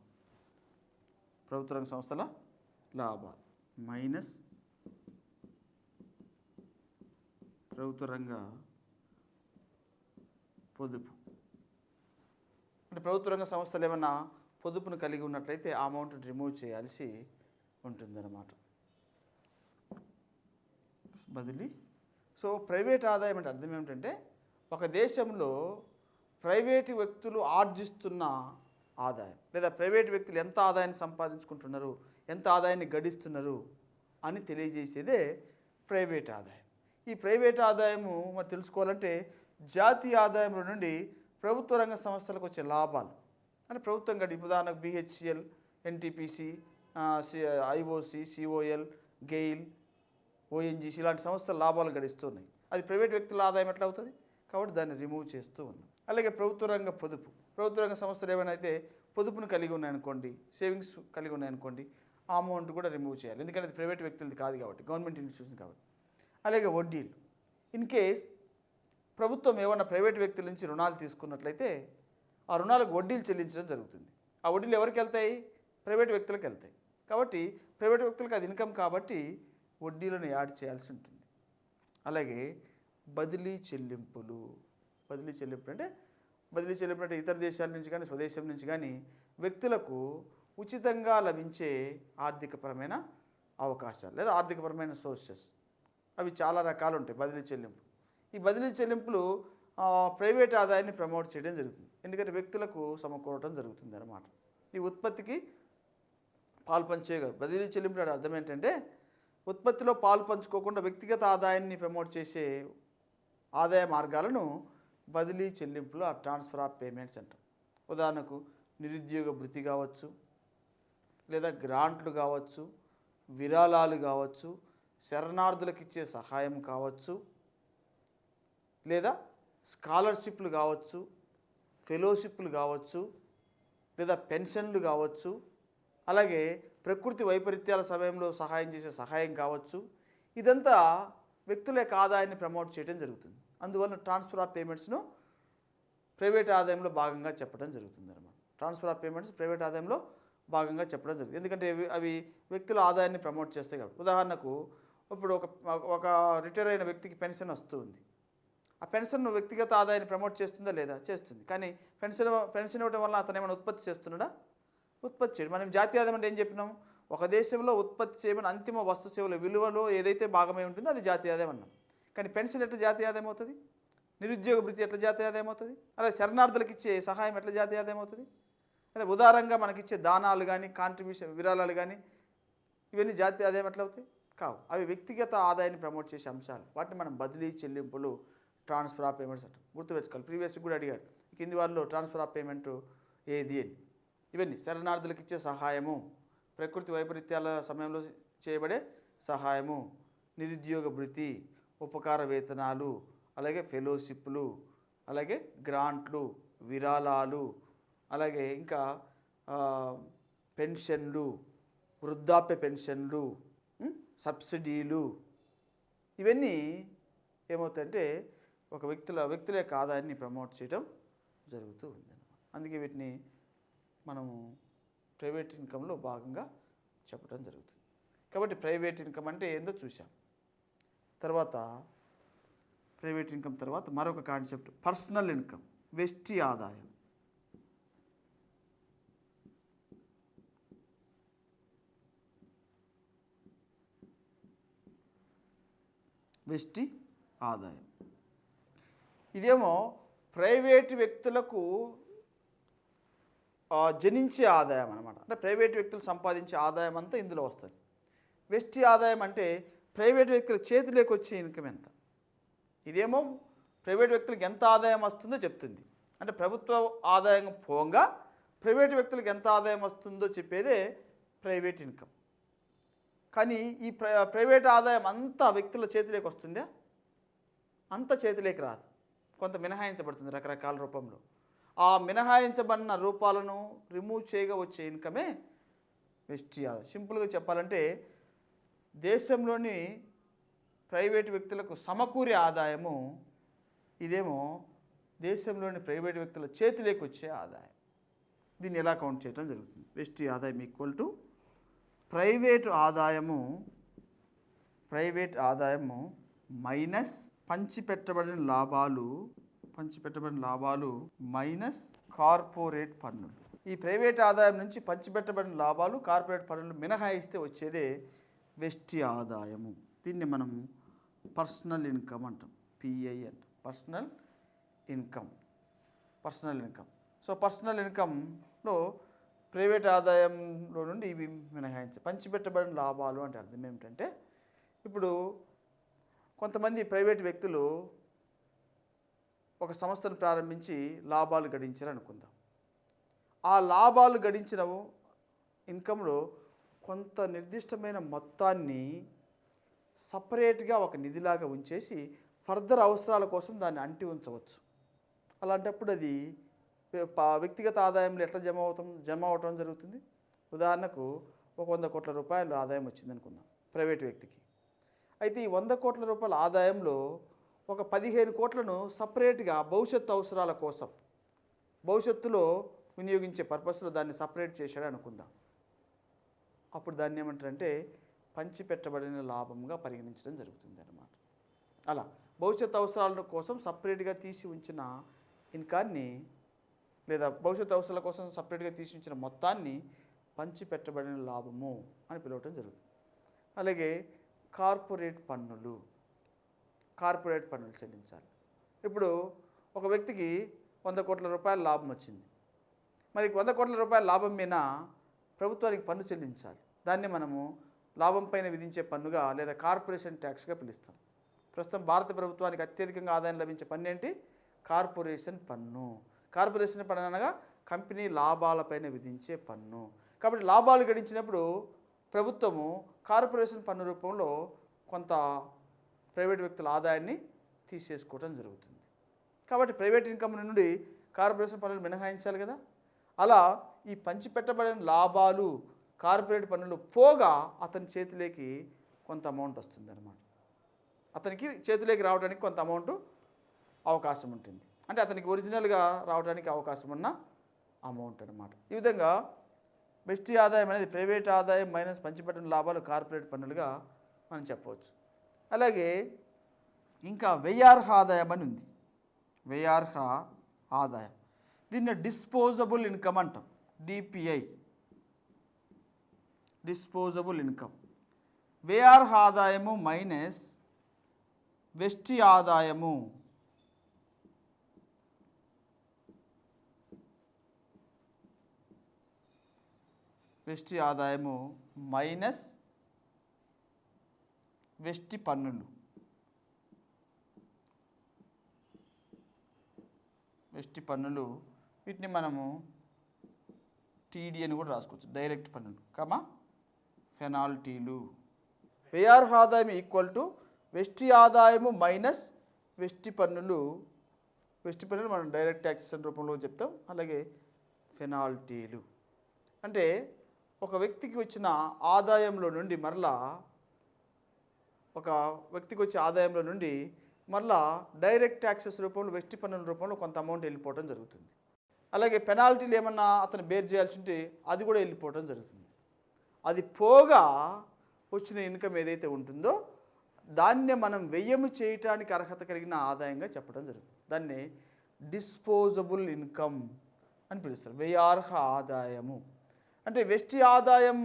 ప్రభుత్వ రంగ సంస్థల లాభాలు మైనస్ ప్రభుత్వ రంగ పొదుపు. అంటే ప్రభుత్వ రంగ సంస్థలు ఏమన్నా పొదుపును కలిగి ఉన్నట్లయితే ఆ అమౌంట్ రిమూవ్ చేయాల్సి ఉంటుందన్నమాట. బదిలీ. సో ప్రైవేట్ ఆదాయం అంటే అర్థం ఏమిటంటే ఒక దేశంలో ప్రైవేటు వ్యక్తులు ఆర్జిస్తున్న ఆదాయం లేదా ప్రైవేటు వ్యక్తులు ఎంత ఆదాయాన్ని సంపాదించుకుంటున్నారు, ఎంత ఆదాయాన్ని గడిస్తున్నారు అని తెలియజేసేదే ప్రైవేట్ ఆదాయం. ఈ ప్రైవేట్ ఆదాయము మరి తెలుసుకోవాలంటే జాతీయ ఆదాయంలో నుండి ప్రభుత్వ రంగ సంస్థలకు వచ్చే లాభాలు అంటే ప్రభుత్వం గడి ఉదాహరణకు BHCL, NTPC, IOC, COL, GAIL, ONGC ఇలాంటి సంస్థలు లాభాలు గడిస్తున్నాయి. అది ప్రైవేట్ వ్యక్తుల ఆదాయం ఎట్లా అవుతుంది కాబట్టి దాన్ని రిమూవ్ చేస్తూ ఉన్నాం. అలాగే ప్రభుత్వ రంగ పొదుపు, ప్రభుత్వ రంగ సంస్థలు ఏమైనా అయితే పొదుపును కలిగి ఉన్నాయనుకోండి, సేవింగ్స్ కలిగి ఉన్నాయనుకోండి, ఆ అమౌంట్ కూడా రిమూవ్ చేయాలి. ఎందుకంటే అది ప్రైవేట్ వ్యక్తులది కాదు కాబట్టి, గవర్నమెంట్ ఇన్స్టిట్యూషన్ కాబట్టి. అలాగే వడ్డీలు, ఇన్ కేస్ ప్రభుత్వం ఏమన్నా ప్రైవేట్ వ్యక్తుల నుంచి రుణాలు తీసుకున్నట్లయితే ఆ రుణాలకు వడ్డీలు చెల్లించడం జరుగుతుంది. ఆ వడ్డీలు ఎవరికి వెళ్తాయి? ప్రైవేట్ వ్యక్తులకు వెళ్తాయి. కాబట్టి ప్రైవేట్ వ్యక్తులకు అది ఇన్కమ్ కాబట్టి వడ్డీలను యాడ్ చేయాల్సి ఉంటుంది. అలాగే బదిలీ చెల్లింపులు, బదిలీ చెల్లింపులు అంటే ఇతర దేశాల నుంచి కానీ స్వదేశం నుంచి కానీ వ్యక్తులకు ఉచితంగా లభించే ఆర్థికపరమైన అవకాశాలు లేదా ఆర్థికపరమైన సోర్సెస్, అవి చాలా రకాలు ఉంటాయి బదిలీ చెల్లింపు. ఈ బదిలీ చెల్లింపులు ప్రైవేట్ ఆదాయాన్ని ప్రమోట్ చేయడం జరుగుతుంది. ఎందుకంటే వ్యక్తులకు సమకూరటం జరుగుతుంది అన్నమాట. ఈ ఉత్పత్తికి పాలు పంచే బదిలీ చెల్లింపులు అర్థం ఏంటంటే ఉత్పత్తిలో పాలు పంచుకోకుండా వ్యక్తిగత ఆదాయాన్ని ప్రమోట్ చేసే ఆదాయ మార్గాలను బదిలీ చెల్లింపులు ట్రాన్స్ఫర్ ఆఫ్ పేమెంట్స్ అంటాం. ఉదాహరణకు నిరుద్యోగ భృతి కావచ్చు, లేదా గ్రాంట్లు కావచ్చు, విరాళాలు కావచ్చు, శరణార్థులకు ఇచ్చే సహాయం కావచ్చు, లేదా స్కాలర్షిప్లు కావచ్చు, ఫెలోషిప్లు కావచ్చు, లేదా పెన్షన్లు కావచ్చు, అలాగే ప్రకృతి వైపరీత్యాల సమయంలో సహాయం చేసే సహాయం కావచ్చు. ఇదంతా వ్యక్తుల యొక్క ఆదాయాన్ని ప్రమోట్ చేయడం జరుగుతుంది. అందువల్ల ట్రాన్స్ఫర్ ఆఫ్ పేమెంట్స్ను ప్రైవేట్ ఆదాయంలో భాగంగా చెప్పడం జరుగుతుంది అన్నమాట. ట్రాన్స్ఫర్ ఆఫ్ పేమెంట్స్ ప్రైవేట్ ఆదాయంలో భాగంగా చెప్పడం జరుగుతుంది. ఎందుకంటే అవి వ్యక్తుల ఆదాయాన్ని ప్రమోట్ చేస్తాయి కాబట్టి. ఉదాహరణకు ఇప్పుడు ఒక రిటైర్ అయిన వ్యక్తికి పెన్షన్ వస్తుంది. ఆ పెన్షన్ వ్యక్తిగత ఆదాయాన్ని ప్రమోట్ చేస్తుందా లేదా? చేస్తుంది. కానీ పెన్షన్ ఇవ్వడం వల్ల అతను ఏమైనా ఉత్పత్తి చేస్తున్నాడా? ఉత్పత్తి చేయడం. మనం జాతీయ ఆదాయం అంటే ఏం చెప్పినాం? ఒక దేశంలో ఉత్పత్తి చేయమని అంతిమ వస్తు సేవల విలువలో ఏదైతే భాగమై ఉంటుందో అది జాతీయ ఆదాయం అన్నాం. కానీ పెన్షన్ ఎట్లా జాతీయ ఆదాయం అవుతుంది? నిరుద్యోగ భృతి ఎట్లా జాతీయ ఆదాయం అవుతుంది? అలాగే శరణార్థులకు ఇచ్చే సహాయం ఎట్లా జాతీయ ఆదాయం అవుతుంది? అదే ఉదారంగా మనకిచ్చే దానాలు కానీ కాంట్రిబ్యూషన్ విరాళాలు కానీ ఇవన్నీ జాతీయ ఆదాయం ఎట్లా అవుతాయి? కావు. అవి వ్యక్తిగత ఆదాయాన్ని ప్రమోట్ చేసే అంశాలు. వాటిని మనం బదిలీ చెల్లింపులు ట్రాన్స్ఫర్ ఆఫ్ పేమెంట్స్ అంటాం. గుర్తుపెట్టుకోవాలి. ప్రీవియస్గా కూడా అడిగాడు కింది వాళ్ళు ట్రాన్స్ఫర్ ఆఫ్ పేమెంట్ ఏది అని. ఇవన్నీ శరణార్థులకు ఇచ్చే సహాయము, ప్రకృతి వైపరీత్యాల సమయంలో చేయబడే సహాయము, నిరుద్యోగ భృతి, ఉపకార వేతనాలు, అలాగే ఫెలోషిప్లు, అలాగే గ్రాంట్లు, విరాళాలు, అలాగే ఇంకా పెన్షన్లు, వృద్ధాప్య పెన్షన్లు, సబ్సిడీలు, ఇవన్నీ ఏమవుతాయంటే ఒక వ్యక్తుల యొక్క ఆదాయాన్ని ప్రమోట్ చేయడం జరుగుతూ ఉంది. అందుకే వీటిని మనము ప్రైవేట్ ఇన్కంలో భాగంగా చెప్పడం జరుగుతుంది. కాబట్టి ప్రైవేట్ ఇన్కమ్ అంటే ఏందో చూసాం. తర్వాత ప్రైవేట్ ఇన్కమ్ తర్వాత మరొక కాన్సెప్ట్ పర్సనల్ ఇన్కమ్, వ్యష్టి ఆదాయం. వెస్టి ఆదాయం. ఇదేమో ప్రైవేటు వ్యక్తులకు జనించే ఆదాయం అన్నమాట. అంటే ప్రైవేటు వ్యక్తులు సంపాదించే ఆదాయం అంతా ఇందులో వస్తుంది. వెస్టి ఆదాయం అంటే ప్రైవేటు వ్యక్తుల చేతిలోకి వచ్చే ఇన్కమ్ ఎంత. ఇదేమో ప్రైవేటు వ్యక్తులకు ఎంత ఆదాయం వస్తుందో చెప్తుంది. అంటే ప్రభుత్వ ఆదాయం పోగా ప్రైవేటు వ్యక్తులకు ఎంత ఆదాయం వస్తుందో చెప్పేదే ప్రైవేట్ ఇన్కమ్. కానీ ఈ ప్రైవేట్ ఆదాయం అంతా వ్యక్తుల చేతిలోకి వస్తుందా? అంత చేతిలోకి రాదు, కొంత మినహాయించబడుతుంది రకరకాల రూపంలో. ఆ మినహాయించబడిన రూపాలను రిమూవ్ చేయగా వచ్చే ఇన్కమే వెస్టి ఆదాయం. సింపుల్గా చెప్పాలంటే దేశంలోని ప్రైవేటు వ్యక్తులకు సమకూరే ఆదాయము, ఇదేమో దేశంలోని ప్రైవేటు వ్యక్తుల చేతిలోకి వచ్చే ఆదాయం. దీన్ని ఎలా కౌంట్ చేయడం జరుగుతుంది? వెస్టి ఆదాయం ఈక్వల్ టు ప్రైవేటు ఆదాయము మైనస్ పంచిపెట్టబడిన లాభాలు మైనస్ కార్పొరేట్ పన్నులు. ఈ ప్రైవేట్ ఆదాయం నుంచి పంచిపెట్టబడిన లాభాలు, కార్పొరేట్ పన్నులు మినహాయిస్తే వచ్చేదే వెస్టి ఆదాయము. దీన్ని మనం పర్సనల్ ఇన్కమ్ అంటాం, పిఐ అంటాం. Personal income. సో పర్సనల్ ఇన్కంలో ప్రైవేట్ ఆదాయంలో నుండి ఇవి పంచిపెట్టబడిన లాభాలు అంటే అర్థం ఏమిటంటే, ఇప్పుడు కొంతమంది ప్రైవేట్ వ్యక్తులు ఒక సంస్థను ప్రారంభించి లాభాలు గడించారు అనుకుందాం. ఆ లాభాలు గడించిన ఇన్కంలో కొంత నిర్దిష్టమైన మొత్తాన్ని సపరేట్గా ఒక నిధిలాగా ఉంచేసి ఫర్దర్ అవసరాల కోసం దాన్ని అంటి ఉంచవచ్చు. అలాంటప్పుడు అది వ్యక్తిగత ఆదాయంలో ఎట్లా జమ అవటం జరుగుతుంది? ఉదాహరణకు ఒక 100 కోట్ల రూపాయలు ఆదాయం వచ్చింది అనుకుందాం ప్రైవేట్ వ్యక్తికి. అయితే ఈ 100 కోట్ల రూపాయల ఆదాయంలో ఒక 15 కోట్లను సపరేట్గా భవిష్యత్తు అవసరాల కోసం, భవిష్యత్తులో వినియోగించే పర్పస్లో దాన్ని సపరేట్ చేశాడు అనుకుందాం. అప్పుడు దాన్ని ఏమంటారంటే పంచిపెట్టబడిన లాభంగా పరిగణించడం జరుగుతుంది అన్నమాట. అలా భవిష్యత్తు అవసరాల కోసం సపరేట్గా తీసి ఉంచిన ఇన్కాన్ని, లేదా భవిష్యత్తు అవసరాల కోసం సపరేట్గా తీసి ఉంచిన మొత్తాన్ని పంచిపెట్టబడిన లాభము అని పిలవటం జరుగుతుంది. అలాగే కార్పొరేట్ పన్నులు చెల్లించాలి. ఇప్పుడు ఒక వ్యక్తికి 100 కోట్ల రూపాయల లాభం వచ్చింది. మరి 100 కోట్ల రూపాయల లాభం మీద ప్రభుత్వానికి పన్ను చెల్లించాలి. దాన్ని మనము లాభం పైన విధించే పన్నుగా లేదా కార్పొరేషన్ ట్యాక్స్గా పిలుస్తాం. ప్రస్తుతం భారత ప్రభుత్వానికి అత్యధికంగా ఆదాయం లభించే పన్ను ఏంటి? కార్పొరేషన్ పన్ను. కార్పొరేషన్ పన్ను అనగా కంపెనీ లాభాలపైన విధించే పన్ను. కాబట్టి లాభాలు గడించినప్పుడు ప్రభుత్వము కార్పొరేషన్ పన్ను రూపంలో కొంత ప్రైవేట్ వ్యక్తుల ఆదాయాన్ని తీసేసుకోవడం జరుగుతుంది. కాబట్టి ప్రైవేట్ ఇన్కమ్ నుండి కార్పొరేషన్ పన్నులు మినహాయించాలి కదా. అలా ఈ పంచిపెట్టబడిన లాభాలు, కార్పొరేట్ పన్నులు పోగా అతని చేతిలోకి కొంత అమౌంట్ వస్తుంది అన్నమాట. అతనికి చేతిలోకి రావడానికి కొంత అమౌంట్ అవకాశం ఉంటుంది. అంటే అతనికి ఒరిజినల్గా రావడానికి అవకాశం ఉన్న అమౌంట్ అన్నమాట. ఈ విధంగా వెస్టి ఆదాయం అనేది ప్రైవేట్ ఆదాయం మైనస్ పంచిపెట్టిన లాభాలు, కార్పొరేట్ పన్నులుగా మనం చెప్పవచ్చు. అలాగే ఇంకా వ్యయార్హ ఆదాయం అని ఉంది. వ్యయార్హ ఆదాయం, దీన్ని డిస్పోజబుల్ ఇన్కమ్ అంటాం, డిపిఐ, డిస్పోజబుల్ ఇన్కమ్. వ్యయార్హ ఆదాయము మైనస్ వెస్టి ఆదాయము మైనస్ వెస్టి పన్నులు. వీటిని మనము టీడీ అని కూడా రాసుకోవచ్చు, డైరెక్ట్ పన్నులు, పెనాల్టీలు. వ్యయార్హ ఆదాయం ఈక్వల్ టు వెస్టి ఆదాయము మైనస్ వెస్టి పన్నులు. మనం డైరెక్ట్ ట్యాక్సేషన్ రూపంలో చెప్తాం. అలాగే పెనాల్టీలు అంటే ఒక వ్యక్తికి వచ్చిన ఆదాయంలో నుండి మరలా డైరెక్ట్ ట్యాక్సెస్ రూపంలో, వెస్టి పన్నుల రూపంలో కొంత అమౌంట్ వెళ్ళిపోవడం జరుగుతుంది. అలాగే పెనాల్టీలు ఏమన్నా అతను బేర్ చేయాల్సి ఉంటే అది కూడా వెళ్ళిపోవడం జరుగుతుంది. అది పోగా వచ్చిన ఇన్కమ్ ఏదైతే ఉంటుందో దాన్నే మనం వ్యయము చేయటానికి అర్హత కలిగిన ఆదాయంగా చెప్పడం జరుగుతుంది. దాన్ని డిస్పోజబుల్ ఇన్కమ్ అని పిలుస్తారు. వ్యయార్హ ఆదాయము అంటే వెస్టి ఆదాయం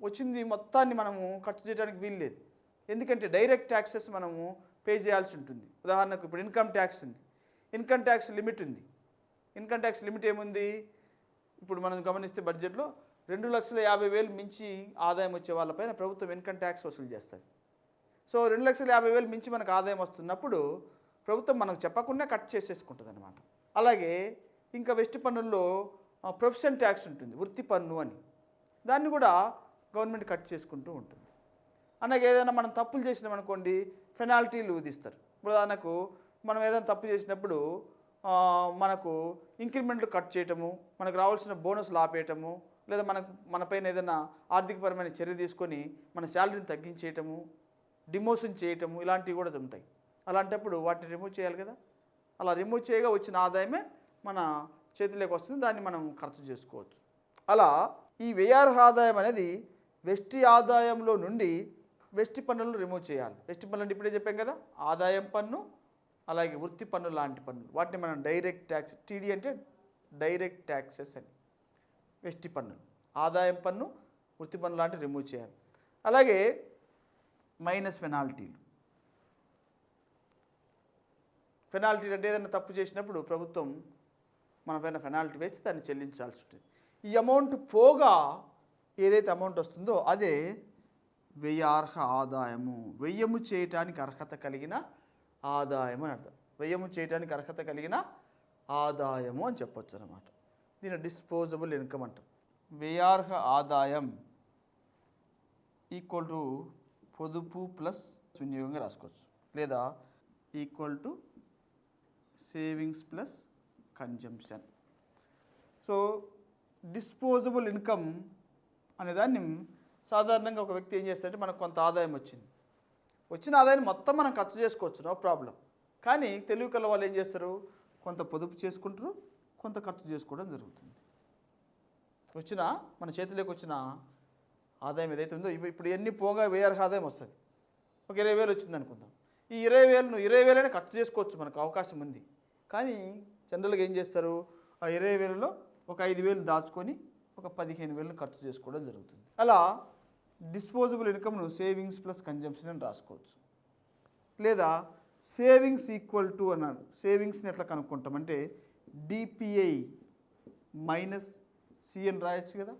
వచ్చింది మొత్తాన్ని మనము ఖర్చు చేయడానికి వీల్లేదు. ఎందుకంటే డైరెక్ట్ ట్యాక్సెస్ మనము పే చేయాల్సి ఉంటుంది. ఉదాహరణకు ఇప్పుడు ఇన్కమ్ ట్యాక్స్ ఉంది, ఇన్కమ్ ట్యాక్స్ లిమిట్ ఉంది. ఇన్కమ్ ట్యాక్స్ లిమిట్ ఏముంది? ఇప్పుడు మనం గమనిస్తే బడ్జెట్లో 2,50,000 మించి ఆదాయం వచ్చే వాళ్ళపైన ప్రభుత్వం ఇన్కమ్ ట్యాక్స్ వసూలు చేస్తుంది. సో 2,50,000 మించి మనకు ఆదాయం వస్తున్నప్పుడు ప్రభుత్వం మనకు చెప్పకుండా కట్ చేసేసుకుంటుంది అనమాట. అలాగే ఇంకా వెస్ట్ పన్నుల్లో ప్రొఫెషన్ ట్యాక్స్ ఉంటుంది, వృత్తి పన్ను అని, దాన్ని కూడా గవర్నమెంట్ కట్ చేసుకుంటూ ఉంటుంది. అలాగే ఏదైనా మనం తప్పులు చేసినామనుకోండి పెనాల్టీలు విధిస్తారు. ఉదాహరణకు మనం ఏదైనా తప్పు చేసినప్పుడు మనకు ఇంక్రిమెంట్లు కట్ చేయటము, మనకు రావాల్సిన బోనస్లు ఆపేయటము, లేదా మన పైన ఏదైనా ఆర్థికపరమైన చర్య తీసుకొని మన శాలరీని తగ్గించేయటము, డిమోషన్ చేయటము, ఇలాంటివి కూడా ఉంటాయి. అలాంటప్పుడు వాటిని రిమూవ్ చేయాలి కదా. అలా రిమూవ్ చేయగా వచ్చిన ఆదాయమే మన చేతిలోకి వస్తుంది, దాన్ని మనం ఖర్చు చేసుకోవచ్చు. అలా ఈ వ్యయార్హ ఆదాయం అనేది వెస్టి ఆదాయంలో నుండి వెస్టి పన్నులను రిమూవ్ చేయాలి. వెస్టి పన్నులు అంటే ఇప్పుడే చెప్పాం కదా, ఆదాయం పన్ను, అలాగే వృత్తి పన్ను లాంటి పన్నులు, వాటిని మనం డైరెక్ట్ ట్యాక్స్, టీడీ అంటే డైరెక్ట్ ట్యాక్సెస్ అని. వెస్టి పన్నులు, ఆదాయం పన్ను, వృత్తి పన్ను లాంటివి రిమూవ్ చేయాలి. అలాగే మైనస్ పెనాల్టీలు. పెనాల్టీలు అంటే ఏదైనా తప్పు చేసినప్పుడు ప్రభుత్వం మన పైన పెనాల్టీ వేసి దాన్ని చెల్లించాల్సి ఉంటుంది. ఈ అమౌంట్ పోగా ఏదైతే అమౌంట్ వస్తుందో అదే వ్యయార్హ ఆదాయము, వ్యయము చేయటానికి అర్హత కలిగిన ఆదాయము అని అర్థం. వ్యయము చేయటానికి అర్హత కలిగిన ఆదాయము అని చెప్పొచ్చు అన్నమాట. దీని డిస్పోజబుల్ ఇన్కమ్ అంటాం. వ్యయార్హ ఆదాయం ఈక్వల్ టు పొదుపు ప్లస్ వినియోగంగా రాసుకోవచ్చు, లేదా equal to savings plus consumption. So disposable income అనేదాన్ని సాధారణంగా ఒక వ్యక్తి ఏం చేస్తాడంటే మనకు కొంత ఆదాయం వచ్చిన ఆదాయాన్ని మొత్తం మనం ఖర్చు చేసుకోవచ్చు, నో ప్రాబ్లం. కానీ తెలివి కల వాళ్ళు ఏం చేస్తారు, కొంత పొదుపు చేసుకుంటారు, కొంత ఖర్చు చేసుకోవడం జరుగుతుంది. మన చేతిలోకి వచ్చిన ఆదాయం ఏదైతే ఉందో ఇప్పుడు ఎన్ని పోగా వ్యయార్హ ఆదాయం వస్తుంది. ఒక 20,000 వచ్చింది అనుకుందాం. ఈ 20,000 ఖర్చు చేసుకోవచ్చు, మనకు అవకాశం ఉంది. కానీ జనరల్గా ఏం చేస్తారు, ఆ 20,000లో ఒక 5,000 దాచుకొని ఒక 15,000 ఖర్చు చేసుకోవడం జరుగుతుంది. అలా డిస్పోజబుల్ ఇన్కమ్ను సేవింగ్స్ ప్లస్ కన్జంప్షన్ అని రాసుకోవచ్చు. లేదా సేవింగ్స్ ఈక్వల్ టు అన్నాడు. సేవింగ్స్ని ఎట్లా కనుక్కుంటామంటే డిపిఐ మైనస్ సి అని రాయొచ్చు కదా.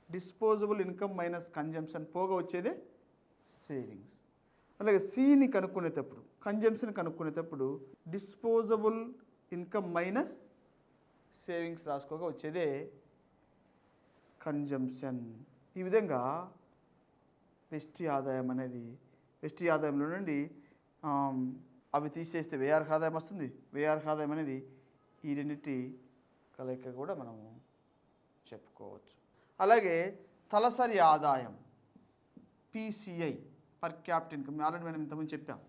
డిస్పోజబుల్ ఇన్కమ్ మైనస్ కన్జంప్షన్ పోగా వచ్చేదే సేవింగ్స్. అలాగే సిని కనుక్కునేటప్పుడు, కన్జంప్షన్ కనుక్కునేటప్పుడు డిస్పోజబుల్ ఇన్కమ్ మైనస్ సేవింగ్స్ రాసుకోగా వచ్చేదే కన్జంప్షన్. ఈ విధంగా వెస్టి ఆదాయం అనేది, వెస్టి ఆదాయంలో నుండి అవి తీసేస్తే వ్యయార్హ ఆదాయం వస్తుంది. వ్యయార్హ ఆదాయం అనేది ఈ రెండింటి కలయిక కూడా మనము చెప్పుకోవచ్చు. అలాగే తలసరి ఆదాయం PCI, per capital income, already మనం ఇంతకుముందు చెప్పాం.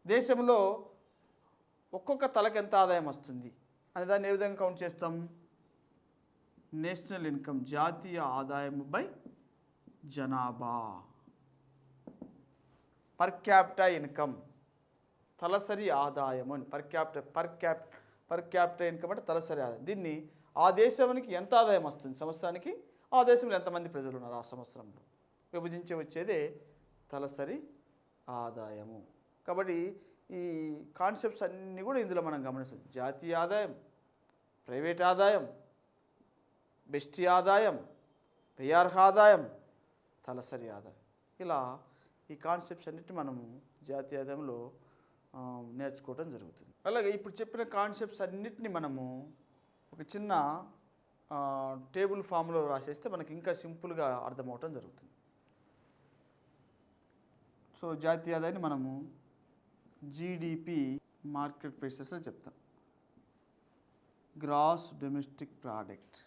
దేశంలో ఒక్కొక్క తలకి ఎంత ఆదాయం వస్తుంది అనే దాన్ని ఏ విధంగా కౌంట్ చేస్తాం? నేషనల్ ఇన్కమ్, జాతీయ ఆదాయం బై జనాభా. పర్ క్యాపిటల్ ఇన్కమ్, తలసరి ఆదాయం అని. పర్ క్యాపిటల్ ఇన్కమ్ అంటే తలసరి ఆదాయం. దీన్ని ఆ దేశానికి ఎంత ఆదాయం వస్తుంది సంవత్సరానికి, ఆ దేశంలో ఎంతమంది ప్రజలు ఉన్నారు ఆ సంవత్సరంలో, విభజించి వచ్చేదే తలసరి ఆదాయము. కాబట్టి ఈ కాన్సెప్ట్స్ అన్నీ కూడా ఇందులో మనం గమనిస్తాం. జాతీయ ఆదాయం, ప్రైవేట్ ఆదాయం, వెస్టి ఆదాయం, వ్యయార్హ ఆదాయం, తలసరి ఆదాయం, ఇలా ఈ కాన్సెప్ట్స్ అన్నిటిని మనము జాతీయ ఆదాయంలో నేర్చుకోవడం జరుగుతుంది. అలాగే ఇప్పుడు చెప్పిన కాన్సెప్ట్స్ అన్నిటిని మనము ఒక చిన్న టేబుల్ ఫామ్లో రాసేస్తే మనకి ఇంకా సింపుల్గా అర్థమవటం జరుగుతుంది. సో జాతీయ ఆదాయాన్ని మనము జీడిపి మార్కెట్ ప్రైసెస్లో చెప్తాం. Gross domestic product.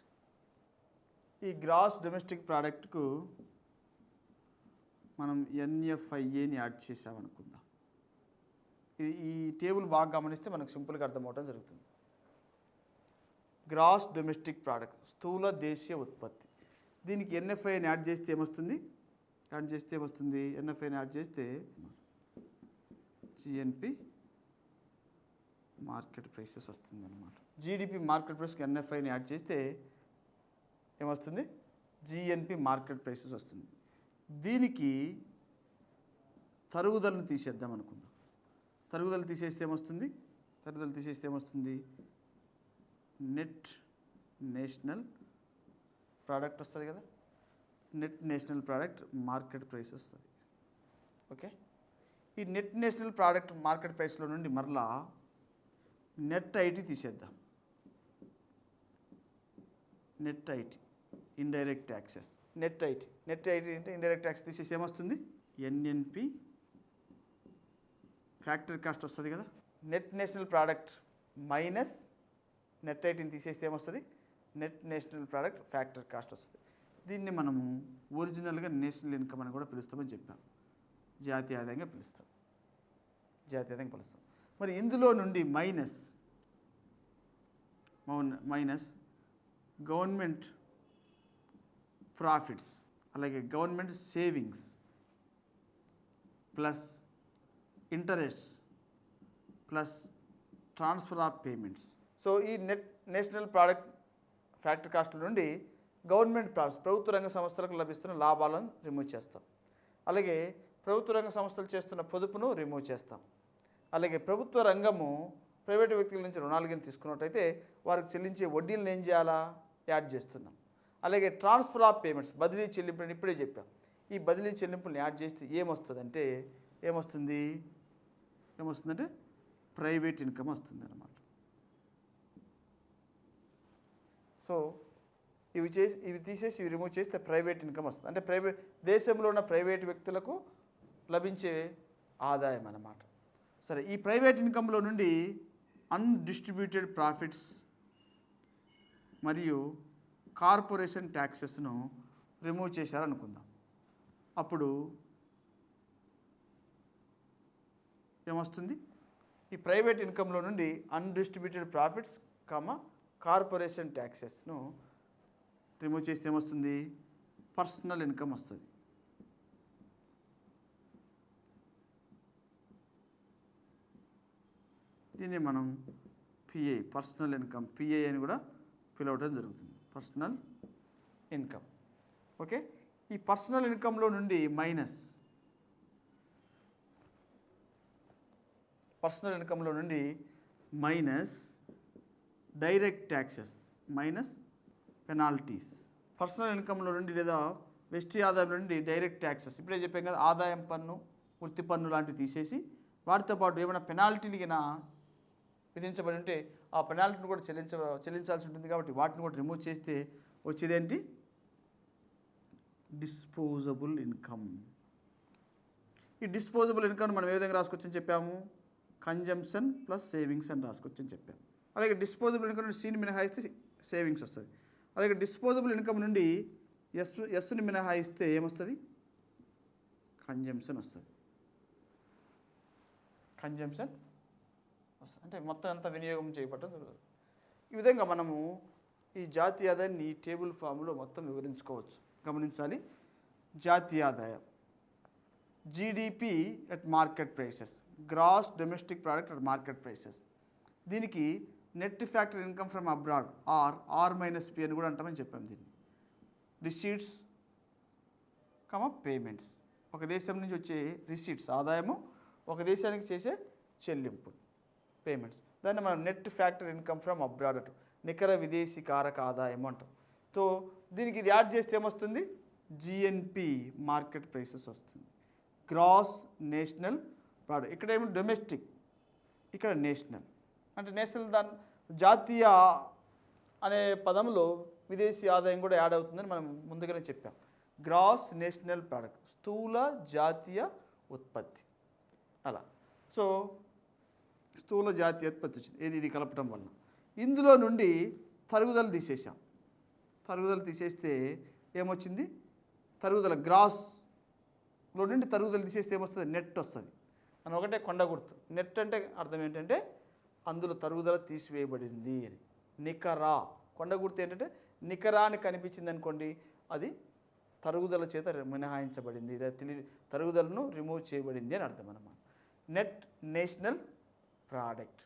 ఈ గ్రాస్ డొమెస్టిక్ ప్రోడక్ట్కు మనం ఎన్ఎఫ్ఐఏని యాడ్ చేసామనుకుందాం. ఈ టేబుల్ బాగా గమనిస్తే మనకు సింపుల్గా అర్థమవటం జరుగుతుంది. గ్రాస్ డొమెస్టిక్ ప్రోడక్ట్, స్థూల దేశీయ ఉత్పత్తి. దీనికి ఎన్ఎఫ్ఐని యాడ్ చేస్తే ఏమొస్తుంది? ఎన్ఎఫ్ఐని యాడ్ చేస్తే జిఎన్పి మార్కెట్ ప్రైసెస్ వస్తుంది అన్నమాట. జీడిపి మార్కెట్ ప్రైస్కి ఎన్ఎఫ్ఐని యాడ్ చేస్తే ఏమొస్తుంది? జిఎన్పి మార్కెట్ ప్రైసెస్ వస్తుంది. దీనికి తరుగుదలను తీసేద్దాం అనుకుందాం. తరుగుదల తీసేస్తే ఏమొస్తుంది నెట్ నేషనల్ ప్రోడక్ట్ వస్తుంది కదా, net national product market price వస్తుంది. ఓకే, ఈ నెట్ నేషనల్ ప్రోడక్ట్ మార్కెట్ ప్రైస్లో నుండి మరలా నెట్ ఐటీ తీసేద్దాం. Net IT indirect taxes. Net IT అంటే ఇండైరెక్ట్ ట్యాక్స్ తీసేసి ఏమొస్తుంది ఎన్ఎన్పి ఫ్యాక్టరీ కాస్ట్ వస్తుంది కదా. Net national product minus net ఐటీని తీసేస్తే ఏమొస్తుంది net national product factory cost వస్తుంది. దీన్ని మనము ఒరిజినల్గా నేషనల్ ఇన్కమ్ అని కూడా పిలుస్తామని చెప్పాం. జాతీయ ఆదాయంగా పిలుస్తాం. మరి ఇందులో నుండి మైనస్ గవర్నమెంట్ ప్రాఫిట్స్, అలాగే government savings plus interest plus transfer of payments. So ఈ నెట్ నేషనల్ ప్రోడక్ట్ ఫ్యాక్టరీ కాస్ట్ల నుండి గవర్నమెంట్ ప్రాఫిట్స్, ప్రభుత్వ రంగ సంస్థలకు లభిస్తున్న లాభాలను రిమూవ్ చేస్తాం. అలాగే ప్రభుత్వ రంగ సంస్థలు చేస్తున్న పొదుపును రిమూవ్ చేస్తాం. అలాగే ప్రభుత్వ రంగము ప్రైవేటు వ్యక్తుల నుంచి రుణాలు కింద తీసుకున్నట్టయితే వారికి చెల్లించే వడ్డీలను ఏం చేయాలా యాడ్ చేస్తున్నాం. అలాగే ట్రాన్స్ఫర్ ఆఫ్ పేమెంట్స్, బదిలీ చెల్లింపులను ఇప్పుడే చెప్పాం. ఈ బదిలీ చెల్లింపులను యాడ్ చేస్తే ఏమొస్తుందంటే ప్రైవేట్ ఇన్కమ్ వస్తుంది అన్నమాట. సో ఇవి తీసేసి ఇవి రిమూవ్ చేస్తే ప్రైవేట్ ఇన్కమ్ వస్తుంది. అంటే దేశంలో ఉన్న ప్రైవేట్ వ్యక్తులకు లభించే ఆదాయం అన్నమాట. సరే, ఈ ప్రైవేట్ ఇన్కంలో నుండి అన్డిస్ట్రిబ్యూటెడ్ ప్రాఫిట్స్ మరియు కార్పొరేషన్ ట్యాక్సెస్ను రిమూవ్ చేశారనుకుందాం. అప్పుడు ఏమొస్తుంది ఈ ప్రైవేట్ ఇన్కంలో నుండి అన్డిస్ట్రిబ్యూటెడ్ ప్రాఫిట్స్ కార్పొరేషన్ ట్యాక్సెస్ను రిమూవ్ చేస్తే ఏమొస్తుంది పర్సనల్ ఇన్కమ్ వస్తుంది. దీన్ని మనం పిఐ పర్సనల్ ఇన్కమ్ పిఐ అని కూడా పిలవడం జరుగుతుంది. Personal income. ఓకే, ఈ పర్సనల్ ఇన్కంలో నుండి minus direct taxes minus penalties. Personal ఇన్కంలో నుండి లేదా వెస్టీ ఆదాయం నుండి డైరెక్ట్ ట్యాక్సెస్ ఇప్పుడే చెప్పాం కదా, ఆదాయం పన్ను, వృత్తి పన్ను లాంటివి తీసేసి వాటితో పాటు ఏమైనా పెనాల్టీని విధించబడి ఉంటే ఆ పెనాల్టీని కూడా చెల్లించాల్సి ఉంటుంది. కాబట్టి వాటిని కూడా రిమూవ్ చేస్తే వచ్చేదేంటి డిస్పోజబుల్ ఇన్కమ్. ఈ డిస్పోజబుల్ ఇన్కమ్ మనం ఏ విధంగా రాసుకోవచ్చని చెప్పాము, కన్జంప్షన్ ప్లస్ సేవింగ్స్ అని రాసుకోవచ్చని చెప్పాము. అలాగే డిస్పోజబుల్ ఇన్కమ్ నుండి సీని మినహాయిస్తే సేవింగ్స్ వస్తుంది. అలాగే డిస్పోజబుల్ ఇన్కమ్ నుండి ఎస్ని మినహాయిస్తే ఏమొస్తుంది కన్జంప్షన్ వస్తుంది. అంటే మొత్తం అంతా వినియోగం చేయబడటం జరుగుతుంది. ఈ విధంగా మనము ఈ జాతీయ ఆదాయాన్ని టేబుల్ ఫామ్లో మొత్తం వివరించుకోవచ్చు. గమనించాలి, జాతీయ ఆదాయం GDP at market prices, gross domestic product at market prices. దీనికి net factory income from abroad R-P అని కూడా అంటామని చెప్పాం. దీన్ని రిసీట్స్ పేమెంట్స్, ఒక దేశం నుంచి వచ్చే రిసీట్స్ ఆదాయము, ఒక దేశానికి చేసే చెల్లింపు పేమెంట్స్. దాన్ని మనం net factory income from abroad అంటాం, నికర విదేశీ కారక ఆదాయం అంటాం. సో దీనికి ఇది యాడ్ చేస్తే ఏమొస్తుంది GNP మార్కెట్ ప్రైసెస్ వస్తుంది. గ్రాస్ నేషనల్ ప్రోడక్ట్, ఇక్కడ ఏమి డొమెస్టిక్, ఇక్కడ నేషనల్. అంటే నేషనల్ జాతీయ అనే పదంలో విదేశీ ఆదాయం కూడా యాడ్ అవుతుందని మనం ముందుగానే చెప్పాం. గ్రాస్ నేషనల్ ప్రోడక్ట్, స్థూల జాతీయ ఉత్పత్తి. అలా సో స్థూల జాతీయ ఉత్పత్తి వచ్చింది ఇది కలపటం వల్ల. ఇందులో నుండి తరుగుదల తీసేసాం. తరుగుదల తీసేస్తే ఏమొచ్చింది తరుగుదల, గ్రాస్లో నుండి తరుగుదల తీసేస్తే ఏమొస్తుంది నెట్ వస్తుంది అని ఒకటే కొండ గుర్తు. నెట్ అంటే అర్థం ఏంటంటే అందులో తరుగుదల తీసివేయబడింది అని. నికరా కొండ గుర్తు ఏంటంటే నికరా అని కనిపించింది అనుకోండి, అది తరుగుదల చేత మినహాయించబడింది, తరుగుదలను రిమూవ్ చేయబడింది అని అర్థం అన్నమాట. Net national product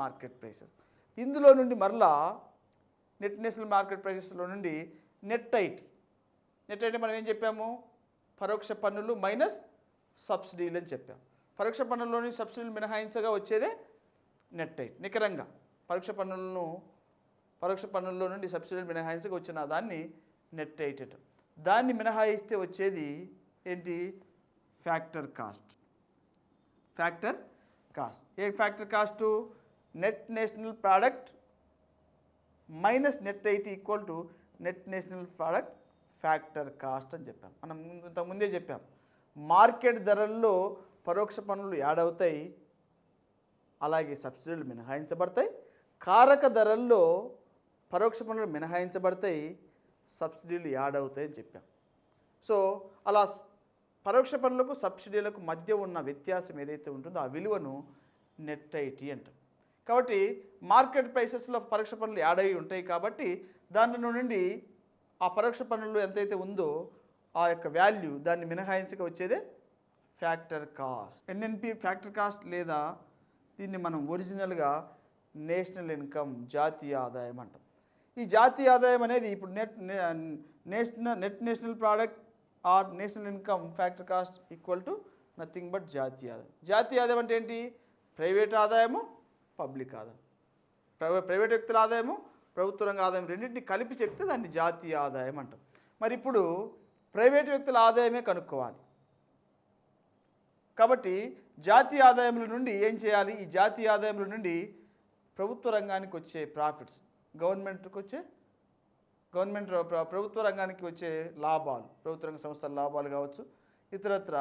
market prices. ఇందులో నుండి మరలా నెట్ నేషనల్ మార్కెట్ ప్రైసెస్లో నుండి నెట్ ఐటీ మనం ఏం చెప్పాము, పరోక్ష పన్నులు మైనస్ సబ్సిడీలు అని చెప్పాం. పరోక్ష పన్నుల్లోని సబ్సిడీలు మినహాయించగా వచ్చేదే నెట్ రైట్. నికరంగా పరోక్ష పన్నుల్లో నుండి సబ్సిడీలు మినహాయించగా వచ్చిన దాన్ని నెట్ రైట్ అంటాం. దాన్ని మినహాయిస్తే వచ్చేది ఏంటి? Factor cost. A factor cost? Net national product minus net right equal to net national product factor cost అని చెప్పాం. మనం ఇంతకుముందే చెప్పాం, మార్కెట్ ధరల్లో పరోక్ష పన్నులు యాడ్ అవుతాయి, అలాగే సబ్సిడీలు మినహాయించబడతాయి. కారక ధరల్లో పరోక్ష పన్నులు మినహాయించబడతాయి, సబ్సిడీలు యాడ్ అవుతాయి అని చెప్పాం. సో అలా పరోక్ష పన్నులకు సబ్సిడీలకు మధ్య ఉన్న వ్యత్యాసం ఏదైతే ఉంటుందో ఆ విలువను నెట్ ఐటీ అంటాం. కాబట్టి మార్కెట్ ప్రైసెస్లో పరోక్ష పన్నులు యాడ్ అయి ఉంటాయి కాబట్టి దాంట్లో నుండి ఆ పరోక్ష పన్నులు ఎంతైతే ఉందో ఆ యొక్క వాల్యూ దాన్ని మినహాయించక వచ్చేదే factor cost. NNP factor cost, లేదా దీన్ని మనం ఒరిజినల్గా నేషనల్ ఇన్కమ్, జాతీయ ఆదాయం అంటాం. ఈ జాతీయ ఆదాయం అనేది ఇప్పుడు net national product or national income factor cost equal to nothing but జాతీయ ఆదాయం. జాతీయ ఆదాయం అంటే ఏంటి? ప్రైవేట్ ఆదాయము, పబ్లిక్ ఆదాయం. ప్రైవేట్ వ్యక్తుల ఆదాయము, ప్రభుత్వ రంగ ఆదాయం రెండింటిని కలిపి చెప్తే దాన్ని జాతీయ ఆదాయం అంటాం. మరి ఇప్పుడు ప్రైవేట్ వ్యక్తుల ఆదాయమే కనుక్కోవాలి కాబట్టి జాతీయ ఆదాయముల నుండి ఏం చేయాలి? ఈ జాతీయ ఆదాయముల నుండి ప్రభుత్వ రంగానికి వచ్చే ప్రాఫిట్స్, ప్రభుత్వ రంగానికి వచ్చే లాభాలు, ప్రభుత్వ రంగ సంస్థల లాభాలు కావచ్చు, ఇతరత్ర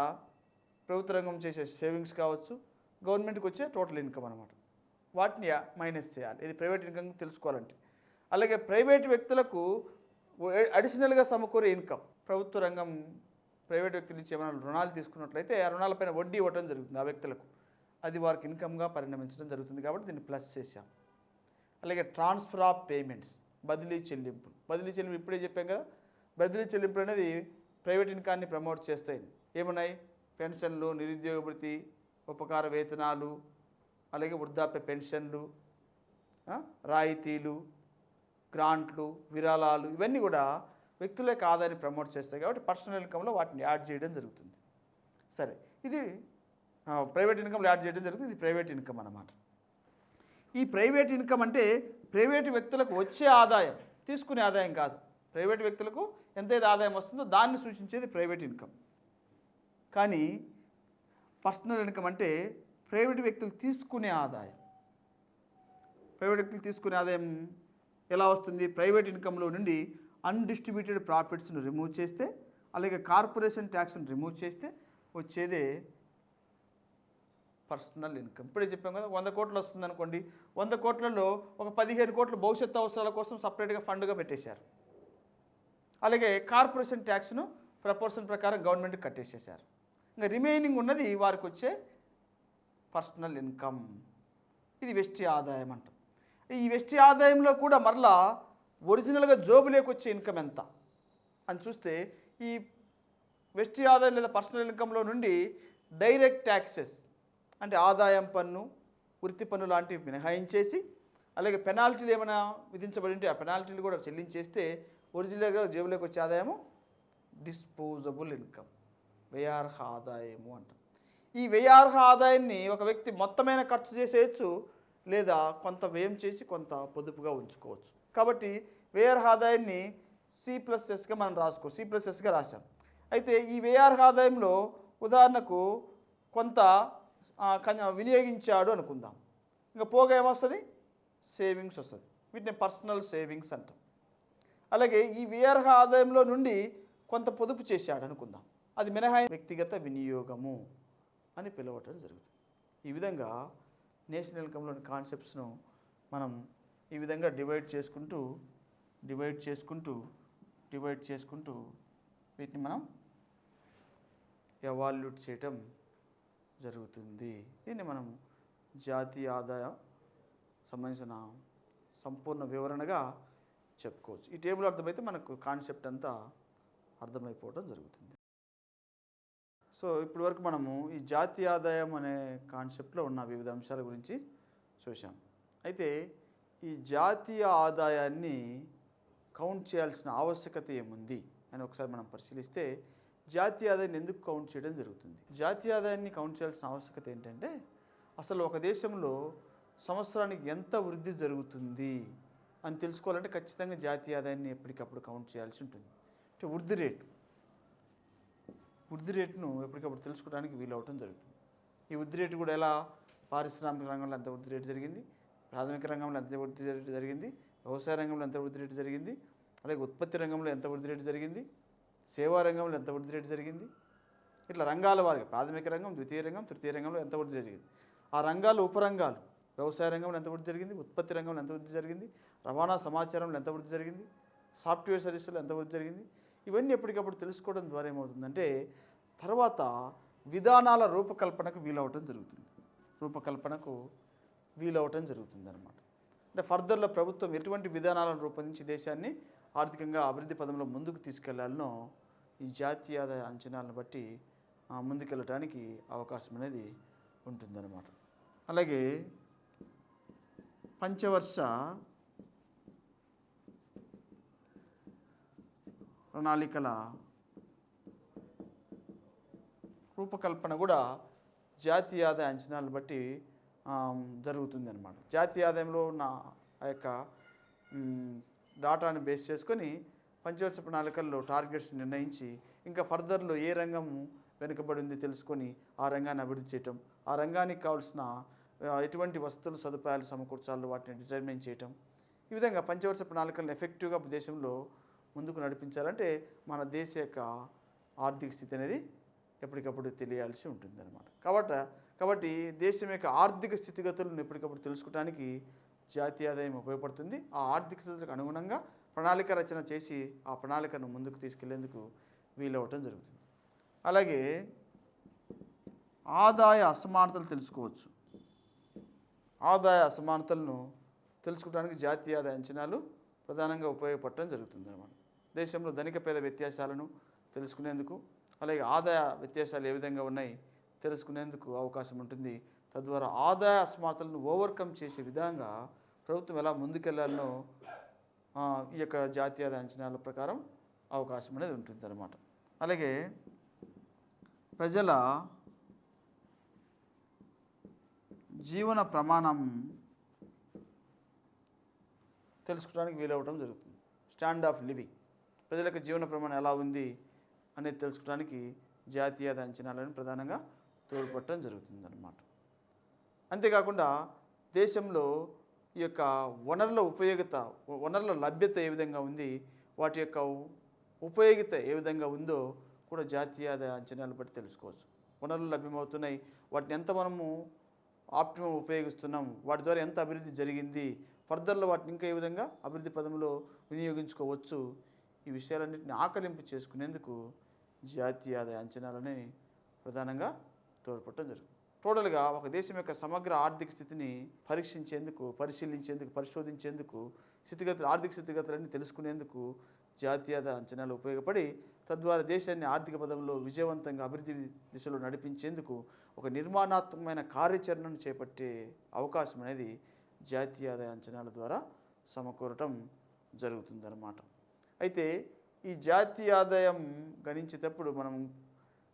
ప్రభుత్వ రంగం చేసే సేవింగ్స్ కావచ్చు, గవర్నమెంట్కి వచ్చే టోటల్ ఇన్కమ్ అనమాట, వాటిని మైనస్ చేయాలి. ఇది ప్రైవేట్ ఇన్కమ్ తెలుసుకోవాలంటే. అలాగే ప్రైవేట్ వ్యక్తులకు అడిషనల్గా సమకూరే ఇన్కమ్, ప్రభుత్వ రంగం ప్రైవేట్ వ్యక్తుల నుంచి ఏమైనా రుణాలు తీసుకున్నట్లయితే ఆ రుణాలపైన వడ్డీ ఇవ్వడం జరుగుతుంది ఆ వ్యక్తులకు, అది వారికి ఇన్కమ్గా పరిణమించడం జరుగుతుంది కాబట్టి దీన్ని ప్లస్ చేశాం. అలాగే ట్రాన్స్ఫర్ ఆఫ్ పేమెంట్స్, బదిలీ చెల్లింపులు ఇప్పుడే చెప్పాం కదా. బదిలీ చెల్లింపులు అనేది ప్రైవేట్ ఇన్కాన్ని ప్రమోట్ చేస్తాయి. ఏమున్నాయి? పెన్షన్లు, నిరుద్యోగ భృతి, ఉపకార వేతనాలు, అలాగే వృద్ధాప్య పెన్షన్లు, రాయితీలు, గ్రాంట్లు, విరాళాలు, ఇవన్నీ కూడా వ్యక్తుల యొక్క ఆదాయాన్ని ప్రమోట్ చేస్తాయి కాబట్టి పర్సనల్ ఇన్కంలో వాటిని యాడ్ చేయడం జరుగుతుంది. సరే, ఇది ప్రైవేట్ ఇన్కంలో యాడ్ చేయడం జరుగుతుంది. ఇది ప్రైవేట్ ఇన్కమ్ అన్నమాట. ఈ ప్రైవేట్ ఇన్కమ్ అంటే ప్రైవేటు వ్యక్తులకు వచ్చే ఆదాయం, తీసుకునే ఆదాయం కాదు. ప్రైవేట్ వ్యక్తులకు ఎంతైతే ఆదాయం వస్తుందో దాన్ని సూచించేది ప్రైవేట్ ఇన్కమ్. కానీ పర్సనల్ ఇన్కమ్ అంటే ప్రైవేట్ వ్యక్తులు తీసుకునే ఆదాయం. ప్రైవేట్ వ్యక్తులు తీసుకునే ఆదాయం ఎలా వస్తుంది? ప్రైవేట్ ఇన్కంలో నుండి అన్డిస్ట్రిబ్యూటెడ్ ప్రాఫిట్స్ను రిమూవ్ చేస్తే, అలాగే కార్పొరేషన్ ట్యాక్స్ను రిమూవ్ చేస్తే వచ్చేదే పర్సనల్ ఇన్కమ్. ఇప్పుడే చెప్పాం కదా, 100 కోట్లు వస్తుంది అనుకోండి, 100 కోట్లలో ఒక 15 కోట్లు భవిష్యత్తు అవసరాల కోసం సపరేట్గా ఫండ్గా పెట్టేశారు. అలాగే కార్పొరేషన్ ట్యాక్స్ను ప్రపోర్షన్ ప్రకారం గవర్నమెంట్కి కట్టేసేసారు. ఇంకా రిమైనింగ్ ఉన్నది వారికి వచ్చే పర్సనల్ ఇన్కమ్. ఇది వెస్టి ఆదాయం అంటాం. ఈ వెస్టి ఆదాయంలో కూడా మరలా ఒరిజినల్గా జోబులోకి వచ్చే ఇన్కమ్ ఎంత అని చూస్తే, ఈ వెస్టి ఆదాయం లేదా పర్సనల్ ఇన్కంలో నుండి డైరెక్ట్ ట్యాక్సెస్ అంటే ఆదాయం పన్ను, వృత్తి పన్ను లాంటివి మినహాయించేసి, అలాగే పెనాల్టీలు ఏమైనా విధించబడి ఉంటే ఆ పెనాల్టీలు కూడా చెల్లించేస్తే ఒరిజినల్గా జేబులోకి వచ్చే ఆదాయము డిస్పోజబుల్ ఇన్కమ్, వ్యయార్హ ఆదాయము అంటాం. ఈ వ్యయార్హ ఆదాయాన్ని ఒక వ్యక్తి మొత్తమైన ఖర్చు చేసేయచ్చు, లేదా కొంత వ్యయం చేసి కొంత పొదుపుగా ఉంచుకోవచ్చు. కాబట్టి వ్యయార్హ ఆదాయాన్ని C+Sగా మనం C+Sగా రాశాం. అయితే ఈ వ్యయార్హ ఆదాయంలో ఉదాహరణకు కొంత వినియోగించాడు అనుకుందాం, ఇంకా పోగా ఏమొస్తుంది? సేవింగ్స్ వస్తుంది. వీటిని పర్సనల్ సేవింగ్స్ అంటాం. అలాగే ఈ వ్యయార్హ ఆదాయంలో నుండి కొంత పొదుపు చేశాడు అనుకుందాం, అది మినహాయి వ్యక్తిగత వినియోగము అని పిలవటం జరుగుతుంది. ఈ విధంగా నేషనల్ ఇన్కంలోని కాన్సెప్ట్స్ను మనం ఈ విధంగా డివైడ్ చేసుకుంటూ వీటిని మనం ఎవాల్యూట్ చేయటం జరుగుతుంది. దీన్ని మనం జాతీయ ఆదాయం సంబంధించిన సంపూర్ణ వివరణగా చెప్పుకోవచ్చు. ఈ టేబుల్ అర్థమైతే మనకు కాన్సెప్ట్ అంతా అర్థమైపోవడం జరుగుతుంది. సో ఇప్పటి వరకు మనము ఈ జాతీయ ఆదాయం అనే కాన్సెప్ట్లో ఉన్న వివిధ అంశాల గురించి చూసాం. అయితే ఈ జాతీయ ఆదాయాన్ని కౌంట్ చేయాల్సిన ఆవశ్యకత ఏముంది అని ఒకసారి మనం పరిశీలిస్తే, జాతీయ ఆదాయాన్ని ఎందుకు కౌంట్ చేయడం జరుగుతుంది? జాతీయ ఆదాయాన్ని కౌంట్ చేయాల్సిన ఆవశ్యకత ఏంటంటే అసలు ఒక దేశంలో సంవత్సరానికి ఎంత వృద్ధి జరుగుతుంది అని తెలుసుకోవాలంటే ఖచ్చితంగా జాతీయ ఆదాయాన్ని ఎప్పటికప్పుడు కౌంట్ చేయాల్సి ఉంటుంది. అంటే వృద్ధి రేటును ఎప్పటికప్పుడు తెలుసుకోవడానికి వీలవటం జరుగుతుంది. ఈ వృద్ధి రేటు కూడా ఎలా, పారిశ్రామిక రంగంలో ఎంత వృద్ధి రేటు జరిగింది, ప్రాథమిక రంగంలో ఎంత వృద్ధి రేటు జరిగింది, వ్యవసాయ రంగంలో ఎంత వృద్ధి రేటు జరిగింది, అలాగే ఉత్పత్తి రంగంలో ఎంత వృద్ధి రేటు జరిగింది, సేవా రంగంలో ఎంత వృద్ధి రేటు జరిగింది, ఇట్లా రంగాల వారిగా ప్రాథమిక రంగం, ద్వితీయ రంగం, తృతీయ రంగంలో ఎంత వృద్ధి జరిగింది, ఆ రంగాలు ఉపరంగాలు, వ్యవసాయ రంగంలో ఎంత వృద్ధి జరిగింది, ఉత్పత్తి రంగంలో ఎంత వృద్ధి జరిగింది, రవాణా సమాచారంలో ఎంత వృద్ధి జరిగింది, సాఫ్ట్వేర్ సర్వీసులో ఎంత వృద్ధి జరిగింది, ఇవన్నీ ఎప్పటికప్పుడు తెలుసుకోవడం ద్వారా ఏమవుతుందంటే తర్వాత విధానాల రూపకల్పనకు వీలవటం జరుగుతుంది అన్నమాట. అంటే ఫర్దర్లో ప్రభుత్వం ఎటువంటి విధానాలను రూపొందించి దేశాన్ని ఆర్థికంగా అభివృద్ధి పదంలో ముందుకు తీసుకెళ్లాలనో ఈ జాతీయ ఆదాయ అంచనాలను బట్టి ముందుకెళ్ళటానికి అవకాశం అనేది ఉంటుందన్నమాట. అలాగే పంచవర్ష ప్రణాళికల రూపకల్పన కూడా జాతీయ ఆదాయ అంచనాలను బట్టి జరుగుతుంది అన్నమాట. జాతీయ ఆదాయంలో ఉన్న ఆ యొక్క డాటాను బేస్ చేసుకొని పంచవర్ష ప్రణాళికల్లో టార్గెట్స్ నిర్ణయించి ఇంకా ఫర్దర్లో ఏ రంగం వెనుకబడింది తెలుసుకొని ఆ రంగాన్ని అభివృద్ధి చేయటం, ఆ రంగానికి కావాల్సిన ఎటువంటి వస్తువులు సదుపాయాలు సమకూర్చాలో వాటిని డిటర్మైన్ చేయటం, ఈ విధంగా పంచవర్ష ప్రణాళికలను ఎఫెక్టివ్గా దేశంలో ముందుకు నడిపించాలంటే మన దేశ యొక్క ఆర్థిక స్థితి అనేది ఎప్పటికప్పుడు తెలియాల్సి ఉంటుంది అన్నమాట. కాబట్టి దేశం యొక్క ఆర్థిక స్థితిగతులను ఎప్పటికప్పుడు తెలుసుకోవడానికి జాతీయ ఆదాయం ఉపయోగపడుతుంది. ఆ ఆర్థిక స్థితులకు అనుగుణంగా ప్రణాళిక రచన చేసి ఆ ప్రణాళికను ముందుకు తీసుకెళ్లేందుకు వీలవటం జరుగుతుంది. అలాగే ఆదాయ అసమానతలు తెలుసుకోవచ్చు. ఆదాయ అసమానతలను తెలుసుకోవడానికి జాతీయ ఆదాయ అంచనాలు ప్రధానంగా ఉపయోగపడటం జరుగుతుంది అన్నమాట. దేశంలో ధనిక పేద వ్యత్యాసాలను తెలుసుకునేందుకు, అలాగే ఆదాయ వ్యత్యాసాలు ఏ విధంగా ఉన్నాయి తెలుసుకునేందుకు అవకాశం ఉంటుంది. తద్వారా ఆదాయ అసమానతలను ఓవర్కమ్ చేసే విధంగా ప్రభుత్వం ఎలా ముందుకెళ్లాలనో ఈ యొక్క జాతీయ ఆదాయ అంచనాల ప్రకారం అవకాశం అనేది ఉంటుంది అన్నమాట. అలాగే ప్రజల జీవన ప్రమాణం తెలుసుకోవడానికి వీలవటం జరుగుతుంది. స్టాండర్డ్ ఆఫ్ లివింగ్, ప్రజల యొక్క జీవన ప్రమాణం ఎలా ఉంది అనేది తెలుసుకోవడానికి జాతీయ ఆదాయ అంచనాలను ప్రధానంగా తోడ్పడటం జరుగుతుంది అన్నమాట. అంతేకాకుండా దేశంలో ఈ యొక్క వనరుల లభ్యత ఏ విధంగా ఉంది, వాటి యొక్క ఉపయోగిత ఏ విధంగా ఉందో కూడా జాతీయ ఆదాయ అంచనాలు బట్టి తెలుసుకోవచ్చు. వనరులు లభ్యమవుతున్నాయి, వాటిని ఎంత మనము ఆప్టిమం ఉపయోగిస్తున్నాం, వాటి ద్వారా ఎంత అభివృద్ధి జరిగింది, ఫర్దర్లో వాటిని ఇంకా ఏ విధంగా అభివృద్ధి పదంలో వినియోగించుకోవచ్చు, ఈ విషయాలన్నింటినీ ఆకలింపు చేసుకునేందుకు జాతీయ ఆదాయ అంచనాలని ప్రధానంగా తోడ్పడటం జరుగుతుంది. టోటల్గా ఒక దేశం యొక్క సమగ్ర ఆర్థిక స్థితిని పరిశోధించేందుకు ఆర్థిక స్థితిగతులన్నీ తెలుసుకునేందుకు జాతీయ ఆదాయ అంచనాలు ఉపయోగపడి తద్వారా దేశాన్ని ఆర్థిక పదంలో విజయవంతంగా అభివృద్ధి దిశలో నడిపించేందుకు ఒక నిర్మాణాత్మకమైన కార్యాచరణను చేపట్టే అవకాశం అనేది జాతీయ ఆదాయ అంచనాల ద్వారా సమకూరటం జరుగుతుందన్నమాట. అయితే ఈ జాతీయ ఆదాయం గణించేటప్పుడు మనం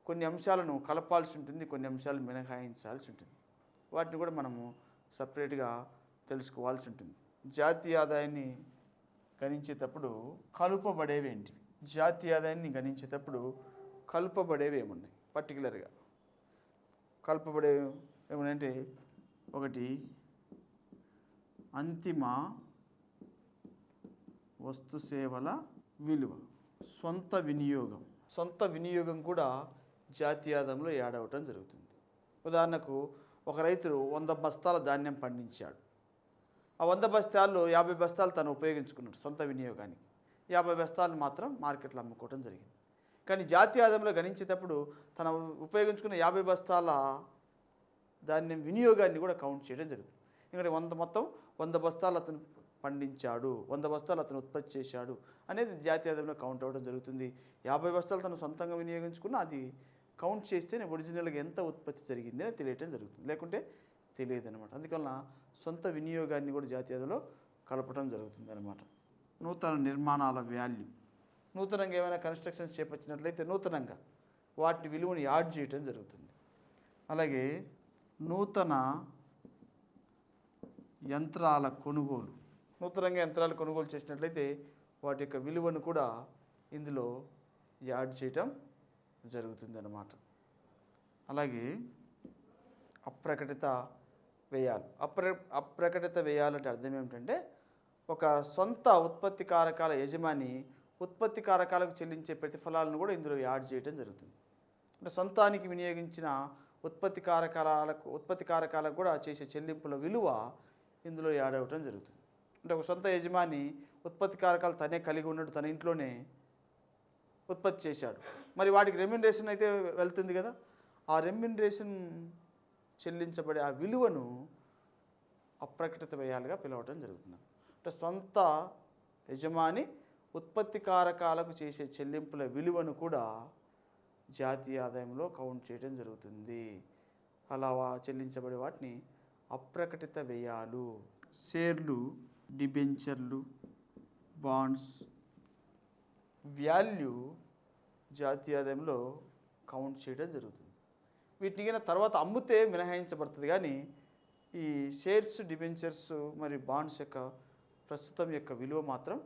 కొన్ని అంశాలను కలపాల్సి ఉంటుంది, కొన్ని అంశాలను మినహాయించాల్సి ఉంటుంది. వాటిని కూడా మనము సపరేట్గా తెలుసుకోవాల్సి ఉంటుంది. జాతీయ ఆదాయాన్ని గణించేటప్పుడు కలుపబడేవి ఏంటివి? జాతీయ ఆదాయాన్ని గణించేటప్పుడు కలుపబడేవి ఏమున్నాయి? పర్టికులర్గా కలుపబడేవి ఏమన్నాయంటే, ఒకటి అంతిమ వస్తు సేవల విలువ, సొంత వినియోగం కూడా జాతీయ ఆదాయంలో యాడ్ అవ్వటం జరుగుతుంది. ఉదాహరణకు ఒక రైతు 100 బస్తాల ధాన్యం పండించాడు. ఆ 100 బస్తాల్లో 50 బస్తాలు తను ఉపయోగించుకున్నాడు సొంత వినియోగానికి, 50 బస్తాలు మాత్రం మార్కెట్లో అమ్ముకోవటం జరిగింది. కానీ జాతీయ ఆదాయంలో గణించేటప్పుడు తను ఉపయోగించుకున్న 50 బస్తాల ధాన్యం వినియోగాన్ని కూడా కౌంట్ చేయడం జరుగుతుంది. ఎందుకంటే 100 బస్తాలు అతను పండించాడు, 100 బస్తాలు అతను ఉత్పత్తి చేశాడు అనేది జాతీయ ఆదాయంలో కౌంట్ అవ్వడం జరుగుతుంది. 50 బస్తాలు తను సొంతంగా వినియోగించుకున్న అది కౌంట్ చేస్తేనే ఒరిజినల్గా ఎంత ఉత్పత్తి జరిగింది అని తెలియటం జరుగుతుంది, లేకుంటే తెలియదు అనమాట. అందువలన సొంత వినియోగాన్ని కూడా జాతీయ ఆదాయంలో కలపడం జరుగుతుంది అనమాట. నూతన నిర్మాణాల వాల్యూ, నూతనంగా ఏమైనా కన్స్ట్రక్షన్స్ చేపట్టినట్లయితే నూతనంగా వాటి విలువను యాడ్ చేయటం జరుగుతుంది. అలాగే నూతన యంత్రాల కొనుగోలు, నూతనంగా యంత్రాలు కొనుగోలు చేసినట్లయితే వాటి యొక్క విలువను కూడా ఇందులో యాడ్ చేయటం జరుగుతుంది అన్నమాట. అలాగే అప్రకటిత వ్యయాలు. అప్రకటిత వ్యయాలు అంటే అర్థం ఏమిటంటే ఒక సొంత ఉత్పత్తి కారకాల యజమాని ఉత్పత్తి కారకాలకు చెల్లించే ప్రతిఫలాలను కూడా ఇందులో యాడ్ చేయడం జరుగుతుంది. అంటే సొంతానికి వినియోగించిన ఉత్పత్తి కారకాలకు కూడా చేసే చెల్లింపుల విలువ ఇందులో యాడ్ అవ్వటం జరుగుతుంది. అంటే ఒక సొంత యజమాని ఉత్పత్తి కారకాలు తనే కలిగి ఉన్నట్టు తన ఇంట్లోనే ఉత్పత్తి చేశాడు, మరి వాటికి రెమ్యునరేషన్ అయితే వెళ్తుంది కదా, ఆ రెమ్యునరేషన్ చెల్లించబడే ఆ విలువను అప్రకటిత వ్యయాలుగా పిలవటం జరుగుతుంది. అంటే సొంత యజమాని ఉత్పత్తి కారకాలకు చేసే చెల్లింపుల విలువను కూడా జాతీయ ఆదాయంలో కౌంట్ చేయడం జరుగుతుంది. అలా చెల్లించబడే వాటిని అప్రకటిత వ్యయాలు. షేర్లు, డిబెంచర్లు, బాండ్స్ వాల్యూ జాతీయ ఆదాయంలో కౌంట్ చేయడం జరుగుతుంది. వీటిని కన్నా తర్వాత అమ్ముతే మినహాయించబడుతుంది, కానీ ఈ షేర్స్, డిబెంచర్స్ మరియు బాండ్స్ యొక్క ప్రస్తుతం యొక్క విలువ మాత్రం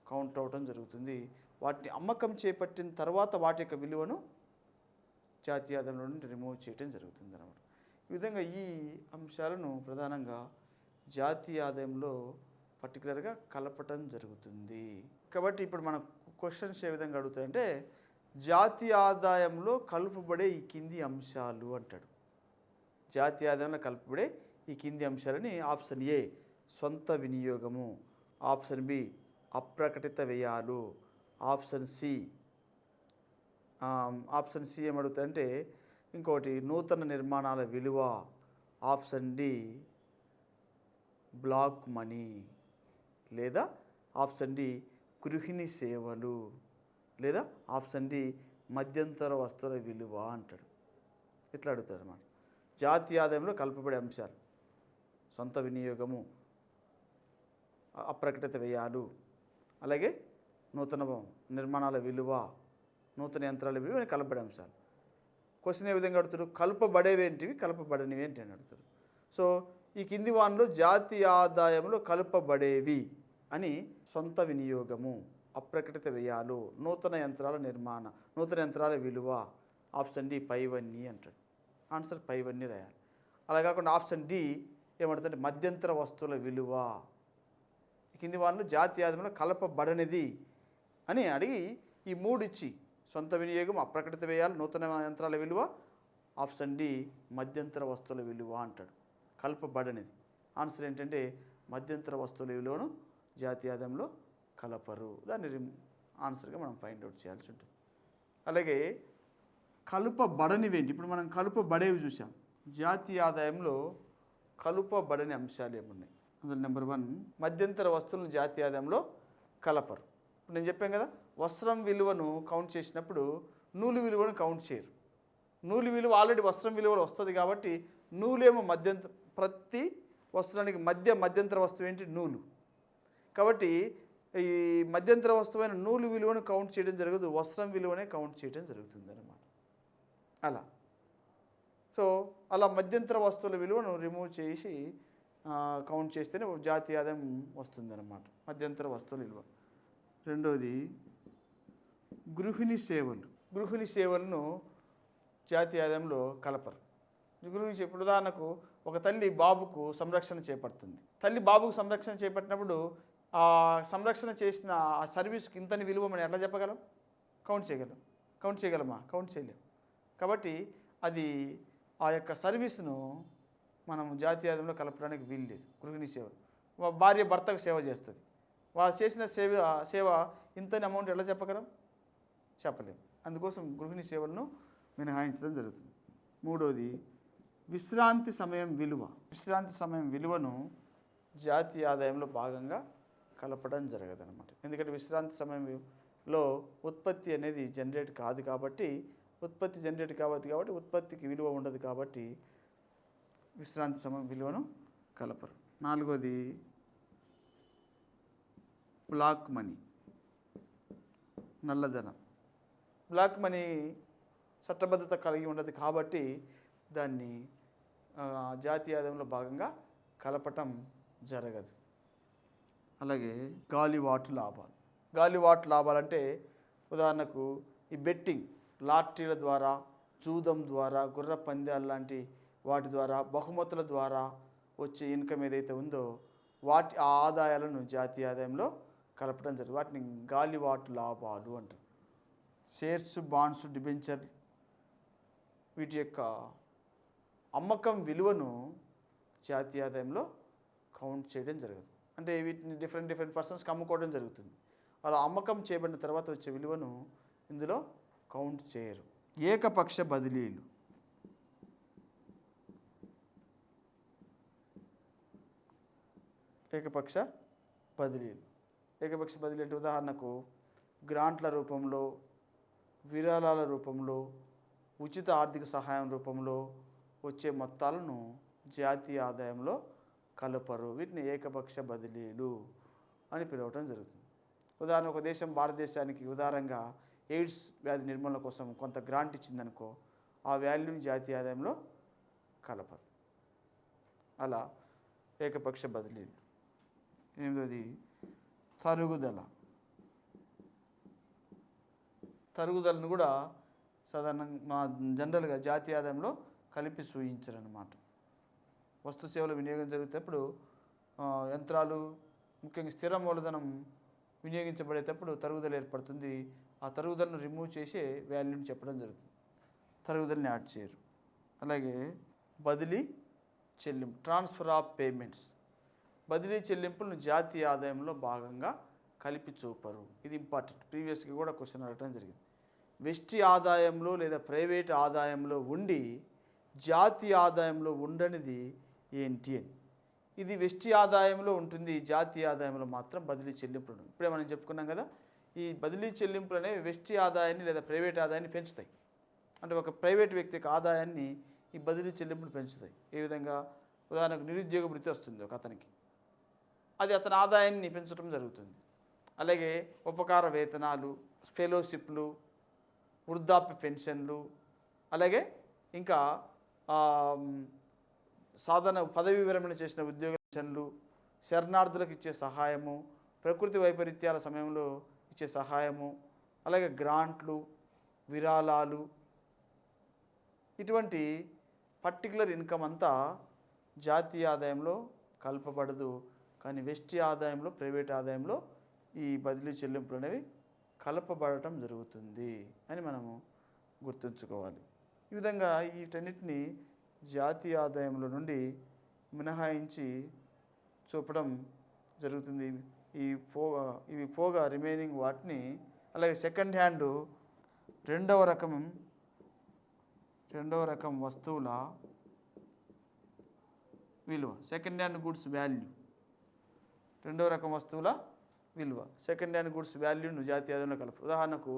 కౌంట్ అవ్వడం జరుగుతుంది. వాటిని అమ్మకం చేపట్టిన తర్వాత వాటి యొక్క విలువను జాతీయ ఆదాయంలో నుండి రిమూవ్ చేయడం జరుగుతుంది అన్నమాట. ఈ విధంగా ఈ అంశాలను ప్రధానంగా జాతీయ ఆదాయంలో పర్టికులర్గా కలపటం జరుగుతుంది. కాబట్టి ఇప్పుడు మన క్వశ్చన్స్ ఏ విధంగా అడుగుతాయంటే జాతీయ ఆదాయంలో కలుపబడే ఈ కింది అంశాలు అంటాడు. జాతీయ ఆదాయంలో కలుపబడే ఈ కింది అంశాలని ఆప్షన్ ఏ సొంత వినియోగము, ఆప్షన్ బి అప్రకటిత వ్యయాలు, ఆప్షన్ సి ఏమడుగుతాయంటే ఇంకోటి నూతన నిర్మాణాల విలువ, ఆప్షన్ డి బ్లాక్ మనీ, లేదా ఆప్షన్ డి గృహిణి సేవలు, లేదా ఆప్షన్ డి మధ్యంతర వస్తువుల విలువ అంటాడు. ఇట్లా అడుగుతాడు అన్నమాట. జాతీయ ఆదాయంలో కలపబడే అంశాలు సొంత వినియోగము, అప్రకటిత వ్యయాలు, అలాగే నూతన నిర్మాణాల విలువ, నూతన యంత్రాల విలువ కలపబడే అంశాలు. క్వశ్చన్ ఏ విధంగా అడుగుతాడు, కలపబడేవేంటివి, కలపబడనివి ఏంటి అని అడుగుతాడు. సో ఈ కింది వాటిలో జాతీయ ఆదాయంలో కలపబడేవి అని సొంత వినియోగము, అప్రకటిత వ్యయాలు, నూతన యంత్రాల విలువ, ఆప్షన్ డి పైవన్నీ అంటాడు. ఆన్సర్ పైవన్నీ రాయాలి. అలా కాకుండా ఆప్షన్ డి ఏమంటుందంటే మధ్యంతర వస్తువుల విలువ. ఈ కింది వాటిలో జాతీయ ఆదాయంలో కలపబడనిది అని అడిగి ఈ మూడు ఇచ్చి సొంత వినియోగం, అప్రకటిత వ్యయాలు, నూతన యంత్రాల విలువ, ఆప్షన్ డి మధ్యంతర వస్తువుల విలువ అంటాడు. కలపబడనిది ఆన్సర్ ఏంటంటే మధ్యంతర వస్తువుల విలువను జాతీయ ఆదాయంలో కలపరు. దాన్ని ఆన్సర్గా మనం ఫైండ్ అవుట్ చేయాల్సి ఉంటుంది. అలాగే కలుపబడనివి ఏంటి, ఇప్పుడు మనం కలుపబడేవి చూసాం. జాతీయ ఆదాయంలో కలుపబడని అంశాలు ఏమున్నాయి? అందులో నెంబర్ 1 మధ్యంతర వస్తువులను జాతీయ ఆదాయంలో కలపరు. ఇప్పుడు నేను చెప్పాను కదా, వస్త్రం విలువను కౌంట్ చేసినప్పుడు నూలు విలువను కౌంట్ చేయరు. నూలు విలువ ఆల్రెడీ వస్త్రం విలువలో వస్తుంది కాబట్టి నూలేమో ప్రతి వస్త్రానికి మధ్యంతర వస్తువు ఏంటి? నూలు. కాబట్టి ఈ మధ్యంతర వస్తువైన నూలు విలువను కౌంట్ చేయడం జరగదు, వస్త్రం విలువనే కౌంట్ చేయడం జరుగుతుంది అన్నమాట. అలా అలా మధ్యంతర వస్తువుల విలువను రిమూవ్ చేసి కౌంట్ చేస్తేనే జాతీయ ఆదాయం వస్తుంది అన్నమాట, మధ్యంతర వస్తువుల విలువ. రెండవది గృహిణి సేవలను జాతీయ ఆదాయంలో కలపరు. ఇప్పుడు ఉదాహరణకు ఒక తల్లి బాబుకు సంరక్షణ చేపడుతుంది. తల్లి బాబుకు సంరక్షణ చేపట్టినప్పుడు ఆ సంరక్షణ చేసిన ఆ సర్వీస్కి ఇంతని విలువ మనం ఎట్లా చెప్పగలం? కౌంట్ చేయగలమా? కౌంట్ చేయలేం. కాబట్టి అది ఆ యొక్క సర్వీస్ను మనం జాతీయ ఆదాయంలో కలపడానికి వీలు లేదు. గృహిణి సేవ, భార్య భర్తకు సేవ చేస్తుంది, వాళ్ళు చేసిన సేవ ఇంతని అమౌంట్ ఎలా చెప్పగలం? చెప్పలేం. అందుకోసం గృహిణి సేవలను మినహాయించడం జరుగుతుంది. మూడవది విశ్రాంతి సమయం విలువను జాతీయ ఆదాయంలో భాగంగా కలపడం జరగదన్నమాట. ఎందుకంటే విశ్రాంతి సమయంలో ఉత్పత్తి అనేది జనరేట్ కాదు కాబట్టి ఉత్పత్తికి విలువ ఉండదు కాబట్టి విశ్రాంతి సమయం విలువను కలపరు. నాలుగోది బ్లాక్ మనీ, నల్లధనం. బ్లాక్ మనీ చట్టబద్ధత కలిగి ఉండదు కాబట్టి దాన్ని జాతీయ ఆదాయంలో భాగంగా కలపటం జరగదు. అలాగే గాలివాటు లాభాలు. గాలివాటు లాభాలంటే ఉదాహరణకు ఈ బెట్టింగ్, లాటరీల ద్వారా, జూదం ద్వారా, గుర్ర పందాలు లాంటి వాటి ద్వారా, బహుమతుల ద్వారా వచ్చే ఇన్కమ్ ఏదైతే ఉందో వాటి ఆ ఆదాయాలను జాతీయ ఆదాయంలో కలపడం జరుగుతుంది. వాటిని గాలివాటు లాభాలు అంటారు. షేర్స్, బాండ్స్, డిబెంచర్ వీటి యొక్క అమ్మకం విలువను జాతీయ ఆదాయంలో కౌంట్ చేయడం జరగదు. అంటే వీటిని డిఫరెంట్ పర్సన్స్కి అమ్ముకోవడం జరుగుతుంది. అలా అమ్మకం చేయబడిన తర్వాత వచ్చే విలువను ఇందులో కౌంట్ చేయరు. ఏకపక్ష బదిలీలు. ఏకపక్ష బదిలీలు అంటే ఉదాహరణకు గ్రాంట్ల రూపంలో, విరాళాల రూపంలో, ఉచిత ఆర్థిక సహాయం రూపంలో వచ్చే మొత్తాలను జాతీయ ఆదాయంలో కలపరు. వీటిని ఏకపక్ష బదిలీలు అని పిలవటం జరుగుతుంది. ఉదాహరణ, ఒక దేశం భారతదేశానికి ఉదారంగా ఎయిడ్స్ వ్యాధి నిర్మూలన కోసం కొంత గ్రాంట్ ఇచ్చిందనుకో, ఆ వాల్యూని జాతీయ ఆదాయంలో కలపరు. అలా ఏకపక్ష బదిలీలు. ఎనిమిదవది తరుగుదల. తరుగుదలను కూడా సాధారణంగా జనరల్గా జాతీయ ఆదాయంలో కలిపి సూచించరన్నమాట. వస్తు సేవల వినియోగం జరిగేటప్పుడు యంత్రాలు, ముఖ్యంగా స్థిర మూలధనం వినియోగించబడేటప్పుడు తరుగుదల ఏర్పడుతుంది. ఆ తరుగుదలను రిమూవ్ చేసే వాల్యూని చెప్పడం జరుగుతుంది. తరుగుదలని యాడ్ చేయరు. అలాగే బదిలీ చెల్లింపు, ట్రాన్స్ఫర్ ఆఫ్ పేమెంట్స్. బదిలీ చెల్లింపులను జాతీయ ఆదాయంలో భాగంగా కలిపి చూపరు. ఇది ఇంపార్టెంట్. ప్రీవియస్గా కూడా క్వశ్చన్ అడగడం జరిగింది. వెస్టి ఆదాయంలో లేదా ప్రైవేట్ ఆదాయంలో ఉండి జాతీయ ఆదాయంలో ఉండనిది ఏంటి అని. ఇది వెస్టి ఆదాయంలో ఉంటుంది, జాతీయ ఆదాయంలో మాత్రం బదిలీ చెల్లింపులు. ఇప్పుడే మనం చెప్పుకున్నాం కదా, ఈ బదిలీ చెల్లింపులు అనేవి వెస్టి ఆదాయాన్ని లేదా ప్రైవేట్ ఆదాయాన్ని పెంచుతాయి. అంటే ఒక ప్రైవేట్ వ్యక్తి యొక్క ఆదాయాన్ని ఈ బదిలీ చెల్లింపులు పెంచుతాయి. ఏ విధంగా? ఉదాహరణకు నిరుద్యోగ భృతి వస్తుంది ఒక అతనికి, అది అతని ఆదాయాన్ని పెంచడం జరుగుతుంది. అలాగే ఉపకార వేతనాలు, ఫెలోషిప్లు, వృద్ధాప్య పెన్షన్లు, అలాగే ఇంకా సాధారణ పదవి విరమణ చేసిన ఉద్యోగ పెన్షన్లు, శరణార్థులకు ఇచ్చే సహాయము, ప్రకృతి వైపరీత్యాల సమయంలో ఇచ్చే సహాయము, అలాగే గ్రాంట్లు, విరాళాలు, ఇటువంటి పర్టికులర్ ఇన్కమ్ అంతా జాతీయ ఆదాయంలో కలపబడదు. కానీ వెస్టి ఆదాయంలో, ప్రైవేట్ ఆదాయంలో ఈ బదిలీ చెల్లింపులు అనేవి కలపబడటం జరుగుతుంది అని మనము గుర్తుంచుకోవాలి. ఈ విధంగా వీటన్నిటిని జాతీయ ఆదాయంలో నుండి మినహాయించి చూపడం జరుగుతుంది. ఇవి పోగా రిమైనింగ్ వాటిని, అలాగే సెకండ్ హ్యాండ్ రెండవ రకం వస్తువుల విలువ, సెకండ్ హ్యాండ్ గుడ్స్ వాల్యూ, రెండవ రకం వస్తువుల విలువ, సెకండ్ హ్యాండ్ గుడ్స్ వాల్యూను జాతీయ ఆదాయంలో కలపరు. ఉదాహరణకు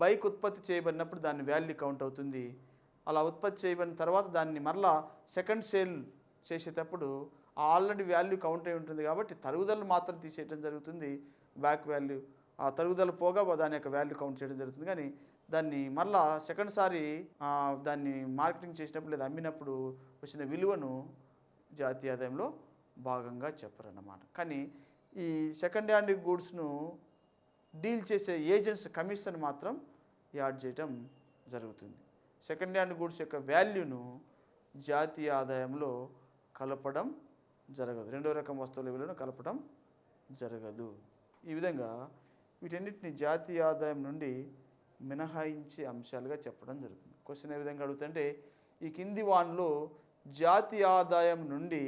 బైక్ ఉత్పత్తి చేయబడినప్పుడు దాని వాల్యూ కౌంట్ అవుతుంది. అలా ఉత్పత్తి చేయబడిన తర్వాత దాన్ని మరలా సెకండ్ సేల్ చేసేటప్పుడు ఆల్రెడీ వాల్యూ కౌంట్ అయి ఉంటుంది కాబట్టి తరుగుదలను మాత్రం తీసేయడం జరుగుతుంది. బ్యాక్ వాల్యూ, ఆ తరుగుదల పోగా దాని యొక్క వాల్యూ కౌంట్ చేయడం జరుగుతుంది. కానీ దాన్ని మరలా సెకండ్ సారి దాన్ని మార్కెటింగ్ చేసినప్పుడు లేదా అమ్మినప్పుడు వచ్చిన విలువను జాతీయ ఆదాయంలో భాగంగా చెప్పరన్నమాట. కానీ ఈ సెకండ్ హ్యాండ్ గూడ్స్ను డీల్ చేసే ఏజెంట్స్ కమిషన్ మాత్రం యాడ్ చేయడం జరుగుతుంది. సెకండ్ హ్యాండ్ గూడ్స్ యొక్క వాల్యూను జాతీయ ఆదాయంలో కలపడం జరగదు. రెండో రకం వస్తువుల విలువను కలపడం జరగదు. ఈ విధంగా వీటన్నిటిని జాతీయ ఆదాయం నుండి మినహాయించే అంశాలుగా చెప్పడం జరుగుతుంది. క్వశ్చన్ ఏ విధంగా అడుగుతుంటే, ఈ కింది వాన్లో జాతీయ ఆదాయం నుండి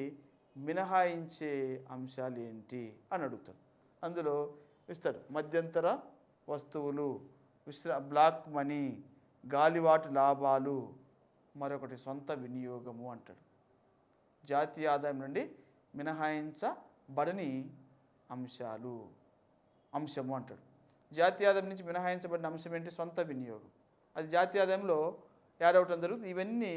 మినహాయించే అంశాలు ఏంటి అని అడుగుతాడు. అందులో ఇస్తాడు మధ్యంతర వస్తువులు, బ్లాక్ మనీ, గాలివాటు లాభాలు, మరొకటి సొంత వినియోగము అంటాడు. జాతీయ ఆదాయం నుండి మినహాయించబడని అంశము అంటాడు. జాతీయ ఆదాయం నుంచి మినహాయించబడిన అంశం ఏంటి? సొంత వినియోగం. అది జాతీయ ఆదాయంలో యాడ్ అవటం జరుగుతుంది. ఇవన్నీ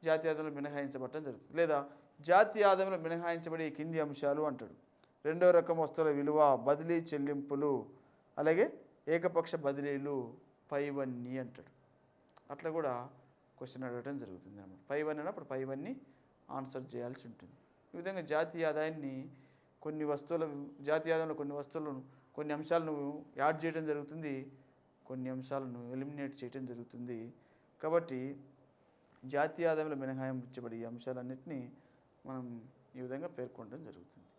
జాతీయ ఆదాయంలో మినహాయించబడటం జరుగుతుంది. లేదా జాతీయ ఆదాయంలో మినహాయించబడే కింది అంశాలు అంటాడు. రెండో రకం వస్తువుల విలువ, బదిలీ చెల్లింపులు, అలాగే ఏకపక్ష బదిలీలు పైవన్నీ అంటాడు. అట్లా కూడా క్వశ్చన్ అడగడం జరుగుతుంది అన్నమాట. పై వన్ అన్నప్పుడు పై వన్ని ఆన్సర్ చేయాల్సి ఉంటుంది. ఈ విధంగా జాతీయ ఆదాయాన్ని జాతీయ ఆదాయంలో కొన్ని అంశాలను యాడ్ చేయడం జరుగుతుంది, కొన్ని అంశాలను ఎలిమినేట్ చేయడం జరుగుతుంది. కాబట్టి జాతీయ ఆదాయంలో మినహాయించబడే ఈ అంశాలన్నింటినీ మనం ఈ విధంగా పేర్కొనడం జరుగుతుంది.